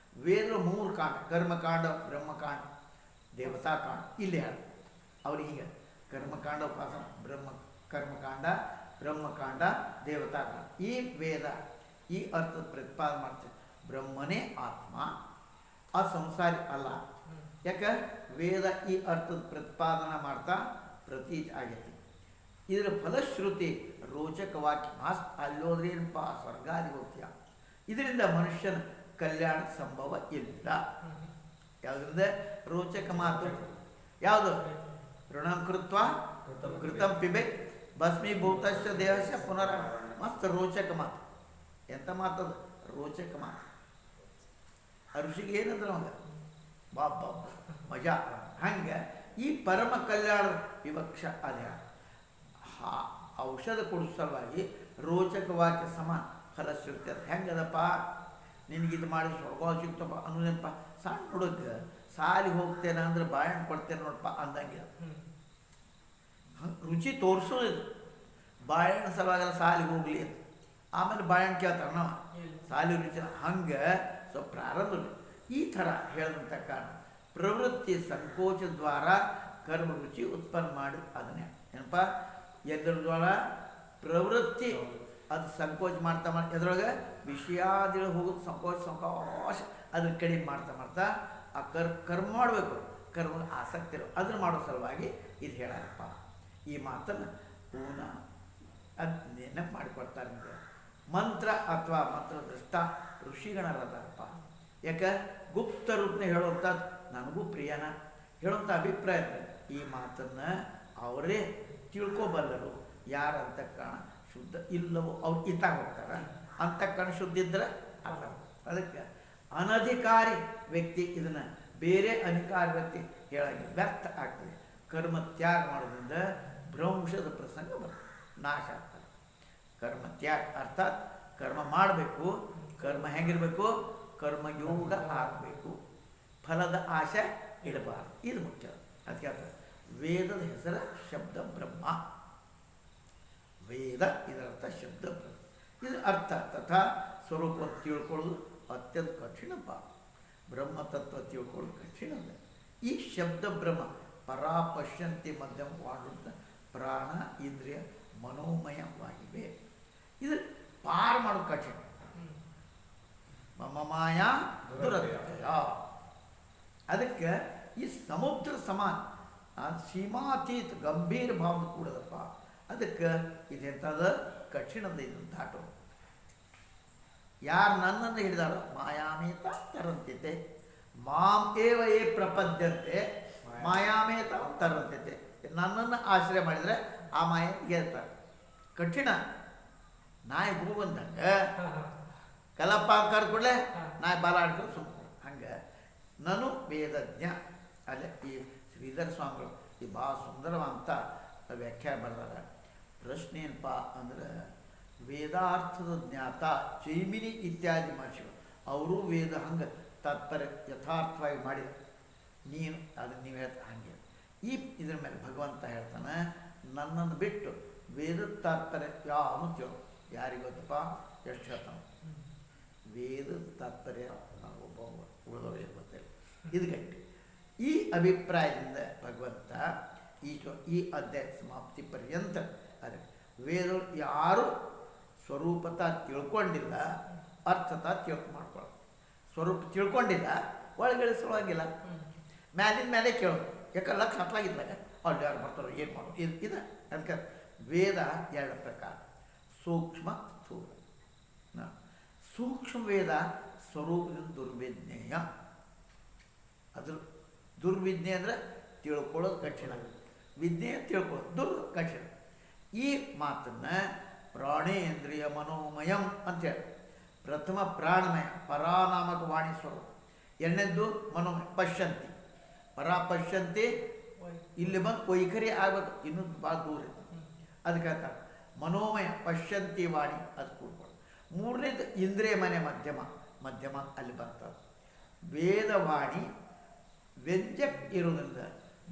ವೇದ 3 ಕಾಂಡ, ಕರ್ಮಕಾಂಡ, ಬ್ರಹ್ಮಕಾಂಡ, ದೇವತಾಕಾಂಡ. ಇಲ್ಲಿ ಹೇಳ ಅವ್ರಿಗೆ ಹೀಗೆ ಕರ್ಮಕಾಂಡ ಉಪಾಸನ, ಕರ್ಮಕಾಂಡ, ಬ್ರಹ್ಮಕಾಂಡ, ದೇವತಾಕಾಂಡ. ಈ ವೇದ ಈ ಅರ್ಥದ ಪ್ರತಿಪಾದನೆ ಮಾಡ್ತದೆ. ಬ್ರಹ್ಮನೇ ಆತ್ಮ, ಆ ಸಂಸಾರಿ ಅಲ್ಲ. ಯಾಕೆ? ವೇದ ಈ ಅರ್ಥದ ಪ್ರತಿಪಾದನೆ ಮಾಡ್ತಾ ಪ್ರತೀತಿ ಆಗೈತಿ. ಇದರ ಫಲಶ್ರುತಿ ರೋಚಕ ವಾಕ್ಯ ಮಾಸ್ ಅಲ್ಲೋದ್ರೇನಪ್ಪ ಸ್ವರ್ಗಾದಿ ಹೋಗ್ತೀಯ. ಇದರಿಂದ ಮನುಷ್ಯನ ಕಲ್ಯಾಣ ಸಂಭವ ಇಲ್ಲ. ಯಾವುದರಿಂದ? ರೋಚಕ ಮಾತು ಯಾವುದು? ಋಣಂ ಕೃತ್ವ ಕೃತಂ ಪಿಬೆ ಭಸ್ಮೀಭೂತಶ್ಚ ದೇಹಸ್ಯ ಪುನರ ಮಸ್ತ್ ರೋಚಕ ಮಾತು. ಎಂಥ ಮಾತದು? ರೋಚಕ ಮಾತು. ಆ ಋಷಿಗೆ ಏನಂದ್ರೆ ಅವಾಗ ಬಾಬ್ ಮಜಾ. ಹಂಗೆ ಈ ಪರಮ ಕಲ್ಯಾಣ ವಿವಕ್ಷ ಅದ ಔಷಧ ಕೊಡಿಸೋ ಸಲುವಾಗಿ ರೋಚಕ ವಾಕ್ಯ ಸಮಾನ ಫಲಶ್ರುತಿ ಅದು. ಹೆಂಗದಪ್ಪ ನಿನಗಿದು ಮಾಡಿ ಸ್ವರ್ಗ ಸಿಗ್ತಪ್ಪ ಅನ್ನೋದೇನಪ್ಪ. ಸಣ್ಣ ಹುಡುಗ ಸಾಲಿಗೆ ಹೋಗ್ತೇನೆ ಅಂದ್ರೆ ಬಾಳೆಹಣ್ಣು ಕೊಡ್ತೇನೆ ನೋಡಪ್ಪ ಅಂದಂಗೆ ರುಚಿ ತೋರಿಸೋದು. ಬಾಳೆಹಣ್ಣು ಸಲುವಾಗೆಲ್ಲ ಸಾಲಿಗೆ ಹೋಗಲಿ ಅಂತ ಆಮೇಲೆ ಬಾಳೆಹಣ್ಣು ಕೇಳ್ತಾರೆ ನಾವು ಸಾಲಿ ರುಚಿ. ಹಂಗೆ ಸ್ವಲ್ಪ ಪ್ರಾರಂಭ ಈ ಥರ ಹೇಳಿದಂಥ ಕಾರಣ ಪ್ರವೃತ್ತಿ ಸಂಕೋಚ ದ್ವಾರ ಕರ್ಮ ರುಚಿ ಉತ್ಪನ್ನ ಮಾಡಿ ಅದನ್ನೇ ಏನಪ್ಪ ಎದ್ರ ದ್ವಾರ ಪ್ರವೃತ್ತಿ ಅದು ಸಂಕೋಚ ಮಾಡ್ತಾ ಎದ್ರೊಳಗೆ ವಿಷಯಾದಿಗಳು ಹೋಗೋದು ಸಂಕೋಚ ಅದ್ರ ಕಡಿಮೆ ಮಾಡ್ತಾ ಆ ಕರ್ಮ ಮಾಡಬೇಕು. ಕರ್ಮ ಆಸಕ್ತಿ ಇರೋ ಅದನ್ನು ಮಾಡೋ ಸಲುವಾಗಿ ಇದು ಹೇಳಪ್ಪ. ಈ ಮಾತನ್ನು ಪೂನಃ ಅದು ನೆನಪು ಮಾಡಿಕೊಡ್ತಾರೆ ನಿಮಗೆ. ಮಂತ್ರ ಅಥವಾ ಮಂತ್ರ ದೃಷ್ಟ ಋಷಿಗಣರದಾರಪ್ಪ. ಯಾಕೆ ಗುಪ್ತ ರೂಪನ ಹೇಳುವಂಥದ್ದು ನನಗೂ ಪ್ರಿಯನ ಹೇಳುವಂಥ ಅಭಿಪ್ರಾಯ. ಈ ಮಾತನ್ನು ಅವರೇ ತಿಳ್ಕೊಬಲ್ಲರು. ಯಾರು ಅಂತಃಕರಣ ಶುದ್ಧ ಇಲ್ಲವೋ ಅವ್ರು ಇತ್ತಾಗ ಹೋಗ್ತಾರೆ. ಅಂತಃಕರಣ ಶುದ್ಧ ಇದ್ದರೆ ಅಲ್ಲ. ಅದಕ್ಕೆ ಅನಧಿಕಾರಿ ವ್ಯಕ್ತಿ ಇದನ್ನು ಬೇರೆ ಅಧಿಕಾರಿ ವ್ಯಕ್ತಿ ಹೇಳಾಗಿ ವ್ಯರ್ಥ ಆಗ್ತದೆ. ಕರ್ಮ ತ್ಯಾಗ ಮಾಡೋದ್ರಿಂದ ಭ್ರಂಶದ ಪ್ರಸಂಗ ಬರ್ತದೆ, ನಾಶ ಆಗ್ತದೆ. ಕರ್ಮ ತ್ಯಾಗ ಅರ್ಥಾತ್ ಕರ್ಮ ಮಾಡಬೇಕು. ಕರ್ಮ ಹೆಂಗಿರಬೇಕು? ಕರ್ಮಯೋಗ ಆಗಬೇಕು. ಫಲದ ಆಶೆ ಇಡಬಾರ್ದು. ಇದು ಮುಖ್ಯ. ಅದಕ್ಕೆ ವೇದದ ಹೆಸರು ಶಬ್ದ ಬ್ರಹ್ಮ. ವೇದ ಇದರರ್ಥ ಶಬ್ದ ಬ್ರಹ್ಮ. ಇದು ಅರ್ಥ ತಥಾ ಸ್ವರೂಪ ತಿಳ್ಕೊಳ್ಳೋದು ಅತ್ಯಂತ ಕಠಿಣಪ್ಪ. ಬ್ರಹ್ಮತತ್ವ ತಿಳ್ಕೊಳ್ಳೋದು ಕಠಿಣ. ಈ ಶಬ್ದ ಬ್ರಹ್ಮ ಪರಾಪಶ್ಯಂತಿ ಮಧ್ಯಮವಾಡುತ್ತ ಪ್ರಾಣ ಇಂದ್ರಿಯ ಮನೋಮಯವಾಗಿವೆ. ಇದು ಪಾರು ಮಾಡೋದು ಕಠಿಣ. ಮಮ ಮಾಯಾ ದುರತ್ಯಯ. ಅದಕ್ಕೆ ಈ ಸಮುದ್ರ ಸಮಾನ ಸೀಮಾತೀತ ಗಂಭೀರ ಭಾವದ ಕೂಡದಪ್ಪ. ಅದಕ್ಕೆ ಇದೆಂಥದ ಕಠಿಣದ ಇದನ್ನು ದಾಟೋದು. ಯಾರು ನನ್ನನ್ನು ಹಿಡಿದಾರೋ ಮಾಯಾಮೇತ ತರಂತಿತೆ ಮಾಂ ಏವ ಏ ಪ್ರಪದ್ಯಂತೆ ಮಾಯಾಮೇತ ತರಂತಿತೆ. ನನ್ನನ್ನು ಆಶ್ರಯ ಮಾಡಿದರೆ ಆ ಮಾಯ ಗೆಲ್ತಾರೆ. ಕಠಿಣ. ನಾಯಿ ಗು ಬಂದಂಗೆ ಕಲಪ್ಪ ಅಂತ ಕರ್ಕೊಡ್ಲೆ ನಾಯಿ ಬಾಲ ಆಡ್ಕೊಂಡು ಸುಮ್ಮನೆ ಹಂಗೆ ನಾನು ವೇದಜ್ಞ. ಅಲ್ಲೇ ಈ ಶ್ರೀಧರ ಸ್ವಾಮಿಗಳು ಈ ಭಾಳ ಸುಂದರವಂತ ವ್ಯಾಖ್ಯಾನ ಬರೆದಾರ. ಪ್ರಶ್ನೆ ಏನಪ್ಪ ಅಂದ್ರೆ ವೇದಾರ್ಥದ ಜ್ಞಾತ ಜೈಮಿನಿ ಇತ್ಯಾದಿ ಮಹರ್ಷಿಗಳು ಅವರು ವೇದ ಹಂಗೆ ತಾತ್ಪರ್ಯ ಯಥಾರ್ಥವಾಗಿ ಮಾಡಿದ. ನೀನು ಅದನ್ನು ನೀವು ಹೇಳ್ತಾ ಹಾಗೆ ಈ ಇದ್ರ ಮೇಲೆ ಭಗವಂತ ಹೇಳ್ತಾನೆ ನನ್ನನ್ನು ಬಿಟ್ಟು ವೇದದ ತಾತ್ಪರ್ಯ ಯಾವನು ಕೇಳು. ಯಾರಿಗೆ ಗೊತ್ತಪ್ಪ? ಎಷ್ಟು ಹೇಳ್ತಾನೆ ವೇದದ ತಾತ್ಪರ್ಯ ನನಗೊಬ್ಬ ಉಳಿದವರಿಗೆ ಗೊತ್ತಿಲ್ಲ. ಇದು ಗಟ್ಟಿ. ಈ ಅಭಿಪ್ರಾಯದಿಂದ ಭಗವಂತ ಈ ಅಧ್ಯಾಯ ಸಮಾಪ್ತಿ ಪರ್ಯಂತ ಅದೇ ವೇದ ಯಾರು ಸ್ವರೂಪತ ತಿಳ್ಕೊಂಡಿಲ್ಲ ಅರ್ಥತ ಮಾಡ್ಕೊಳ್ಳೋದು. ಸ್ವರೂಪ ತಿಳ್ಕೊಂಡಿಲ್ಲ ಒಳಗಿಳಿಸೋವಾಗಿಲ್ಲ. ಮ್ಯಾಲಿನ ಮೇಲೆ ಕೇಳೋದು. ಯಾಕಂದ್ರೆ ಲಕ್ಷ ಹತ್ತಲಾಗಿದ್ದಾಗ ಅಲ್ಲಿ ಯಾರು ಬರ್ತಾರೋ ಏನು ಮಾಡೋದು ಇದು. ಅದಕ್ಕೆ ವೇದ ಎರಡು ಪ್ರಕಾರ, ಸೂಕ್ಷ್ಮ ಸ್ಥೂಲ. ಸೂಕ್ಷ್ಮ ವೇದ ಸ್ವರೂಪದಿಂದ ದುರ್ವಿಜ್ಞೇಯ. ಅದ್ರ ದುರ್ವಿಜ್ಞೆ ಅಂದರೆ ತಿಳ್ಕೊಳ್ಳೋದು ಕಠಿಣ, ವಿಜ್ಞೆ ತಿಳ್ಕೊಳ್ಳೋದು ಕಠಿಣ. ಈ ಮಾತನ್ನು ಪ್ರಾಣೇಂದ್ರಿಯ ಮನೋಮಯಂ ಅಂತೇಳಿ ಪ್ರಥಮ ಪ್ರಾಣಮಯ ಪರಾನಾಮಕ ವಾಣಿ ಸ್ವರೂಪ, ಎರಡನೇದ್ದು ಮನೋಮಯ ಪಶ್ಯಂತಿ. ಪರಾಪಶ್ಯಂತಿ ಇಲ್ಲಿ ಬಂದು ವೈಖರಿ ಆಗಬೇಕು, ಇನ್ನೂ ಭಾಳ ದೂರ ಇದೆ. ಅದಕ್ಕೆ ಹೇಳ್ತಾರೆ ಮನೋಮಯ ಪಶ್ಯಂತಿ ವಾಣಿ ಅದು ಕೂಡ್ಕೊಳ್ಳೋದು. ಮೂರನೇದು ಇಂದ್ರಿಯ ಮನೆ ಮಧ್ಯಮ ಅಲ್ಲಿ ಬರ್ತದೆ. ವೇದವಾಣಿ ವ್ಯಂಜಕ ಇರೋದ್ರಿಂದ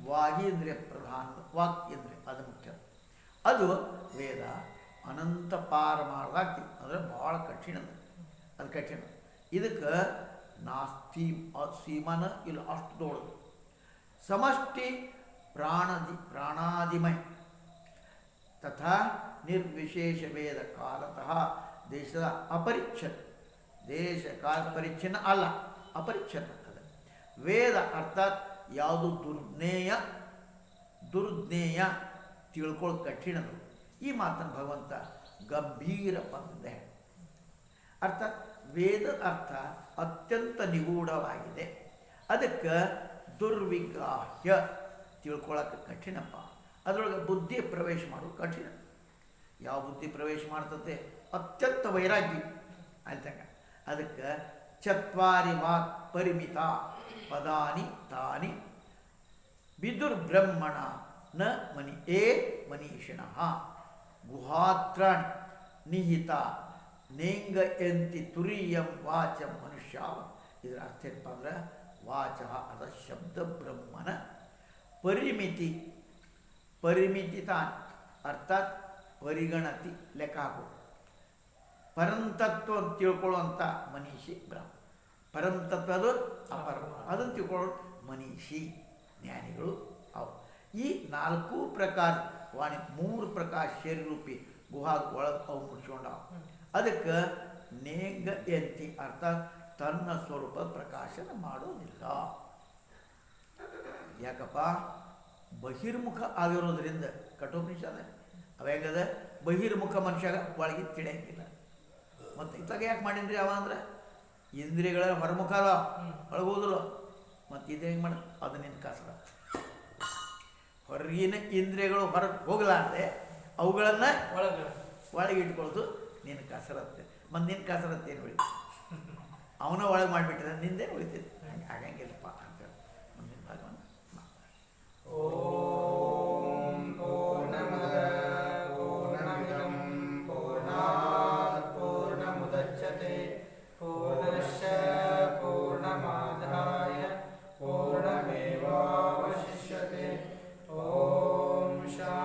ವಾಗೀಂದ್ರಿಯ ಪ್ರಧಾನ, ವಾಕ್ ಇಂದ್ರಿಯ ಅದು ಮುಖ್ಯ. ಅದು ವೇದ ಅನಂತ ಪಾರ ಮಾಡ್ದಾಗ್ತೀವಿ ಅಂದರೆ ಭಾಳ ಕಠಿಣ. ಅದು ಕಠಿಣ. ಇದಕ್ಕೆ ನಾಸ್ತಿ ಸೀಮನ ಇಲ್ಲ ಅಷ್ಟು ದೊಡ್ಡದು. ಸಮಷ್ಟಿ ಪ್ರಾಣಾದಿಮಯ ತಥಾ ನಿರ್ವಿಶೇಷ ವೇದ ಕಾಲತಃ ದೇಶದ ಅಪರಿಚ್ಛನ್ನ, ದೇಶ ಕಾಲ ಪರಿಚ್ಛನ್ನ ಅಲ್ಲ, ಅಪರಿಚ್ಛನ್ನ ಅದ. ವೇದ ಅರ್ಥಾತ್ ಯಾವುದು ದುರ್ಜ್ಞೇಯ ತಿಳ್ಕೊಳ್ಳೋ ಕಠಿಣದು. ಈ ಮಾತನ್ನು ಭಗವಂತ ಗಂಭೀರ ಪದದಿಂದ ಹೇಳಿ. ಅರ್ಥಾತ್ ವೇದದ ಅರ್ಥ ಅತ್ಯಂತ ನಿಗೂಢವಾಗಿದೆ. ಅದಕ್ಕೆ ದುರ್ವಿಗ್ರಾಹ್ಯ ತಿಳ್ಕೊಳ್ಳೋಕೆ ಕಠಿಣಪ್ಪ. ಅದರೊಳಗೆ ಬುದ್ಧಿ ಪ್ರವೇಶ ಮಾಡೋದು ಕಠಿಣ. ಯಾವ ಬುದ್ಧಿ ಪ್ರವೇಶ ಮಾಡ್ತತೆ ಅತ್ಯಂತ ವೈರಾಗ್ಯ ಆಯ್ತಂಗ. ಅದಕ್ಕೆ ಚತ್ವಾರಿ ವಾಕ್ ಪರಿಮಿತ ಪದಾನಿ ತಾನಿ ವಿದುರ್ಬ್ರಹ್ಮಣ ನ ಮನೀಷಿಣಃ ಗುಹಾತ್ರಾಣಿ ನಿಹಿತ ನೇಂಗಯಂತಿ ತುರೀಯಂ ವಾಚಂ ಮನುಷ್ಯ. ಇದರ ಅರ್ಥ ಏನಪ್ಪ ಅಂದ್ರೆ ವಾಚ ಅದ ಶಬ್ದ ಬ್ರಹ್ಮನ ಪರಿಮಿತಿ ತಾನ್ ಅರ್ಥಾತ್ ಪರಿಗಣತಿ ಲೆಕ್ಕ ಹಾಕೋದು. ಪರಂತತ್ವ ಅಂತ ತಿಳ್ಕೊಳ್ಳುವಂಥ ಮನೀಷಿ ಬ್ರಹ್ಮ. ಪರಂತತ್ವ ಅದು ಅಪರಮ ಅದನ್ನು ತಿಳ್ಕೊಳ್ಳೋದು ಮನೀಷಿ ಜ್ಞಾನಿಗಳು ಅವು. ಈ 4 ಪ್ರಕಾರ ವಾಣಿ 3 ಪ್ರಕಾರ ಶರೀರೂಪಿ ಗುಹಾದ ಒಳಗೆ ಅವು ಮುಡ್ಸ್ಕೊಂಡವು. ಅದಕ್ಕೆ ನೇಂಗ ಎಂತಿ ಅರ್ಥಾತ್ ತನ್ನ ಸ್ವರೂಪ ಪ್ರಕಾಶನ ಮಾಡೋದಿಲ್ಲ. ಯಾಕಪ್ಪ ಬಹಿರ್ಮುಖ ಆಗಿರೋದ್ರಿಂದ ಕಠೋಪನಿಷದ ಅವೇಗದ ಬಹಿರ್ಮುಖ ಮನುಷ್ಯಾಗ ಒಳಗೆ ತಿಳಿಯಂಗಿಲ್ಲ. ಮತ್ತು ಇತ್ತಾಗ ಯಾಕೆ ಮಾಡೀನ್ರಿ ಅವ ಅಂದ್ರೆ ಇಂದ್ರಿಯಗಳ ಹೊರಮುಖ ಅಲ್ಲ ಒಳಗೋದಿಲ್ಲ. ಮತ್ತು ಇದು ಹೆಂಗೆ ಮಾಡ ಅದು ನಿನ್ನ ಕಸರ. ಹೊರಗಿನ ಇಂದ್ರಿಯಗಳು ಹೊರಗೆ ಹೋಗಲಾರ್ದೆ ಅವುಗಳನ್ನು ಒಳಗೆ ಇಟ್ಕೊಳ್ಳೋದು ನಿನ್ನ ಕಸರತ್ತೆ. ಮತ್ತು ನಿನ್ನ ಕಸರತ್ತೆ ಏನು ಉಳಿತು? ಅವನ ಒಳಗೆ ಮಾಡಿಬಿಟ್ರೆ ನಿಂದೇನು ಉಳಿತೈತೆ? ಹಂಗೆ ಆಗಂಗಿಲ್ಲಪ್ಪ ಅಂತೇಳಿ ಮುಂದಿನ ಭಾಗವನ್ನು ಓಂ ಪೂರ್ಣಮದ ಪೂರ್ಣಮಿದಂ ಪೂರ್ಣಾತ್ ಪೂರ್ಣಮುದಚ್ಯತೆ ಪೂರ್ಣಸ್ಯ ಪೂರ್ಣಮಾದಾಯ ಪೂರ್ಣಮೇವಾವಶಿಷ್ಯತೆ. ಓಂ ಶಾಂತಿ.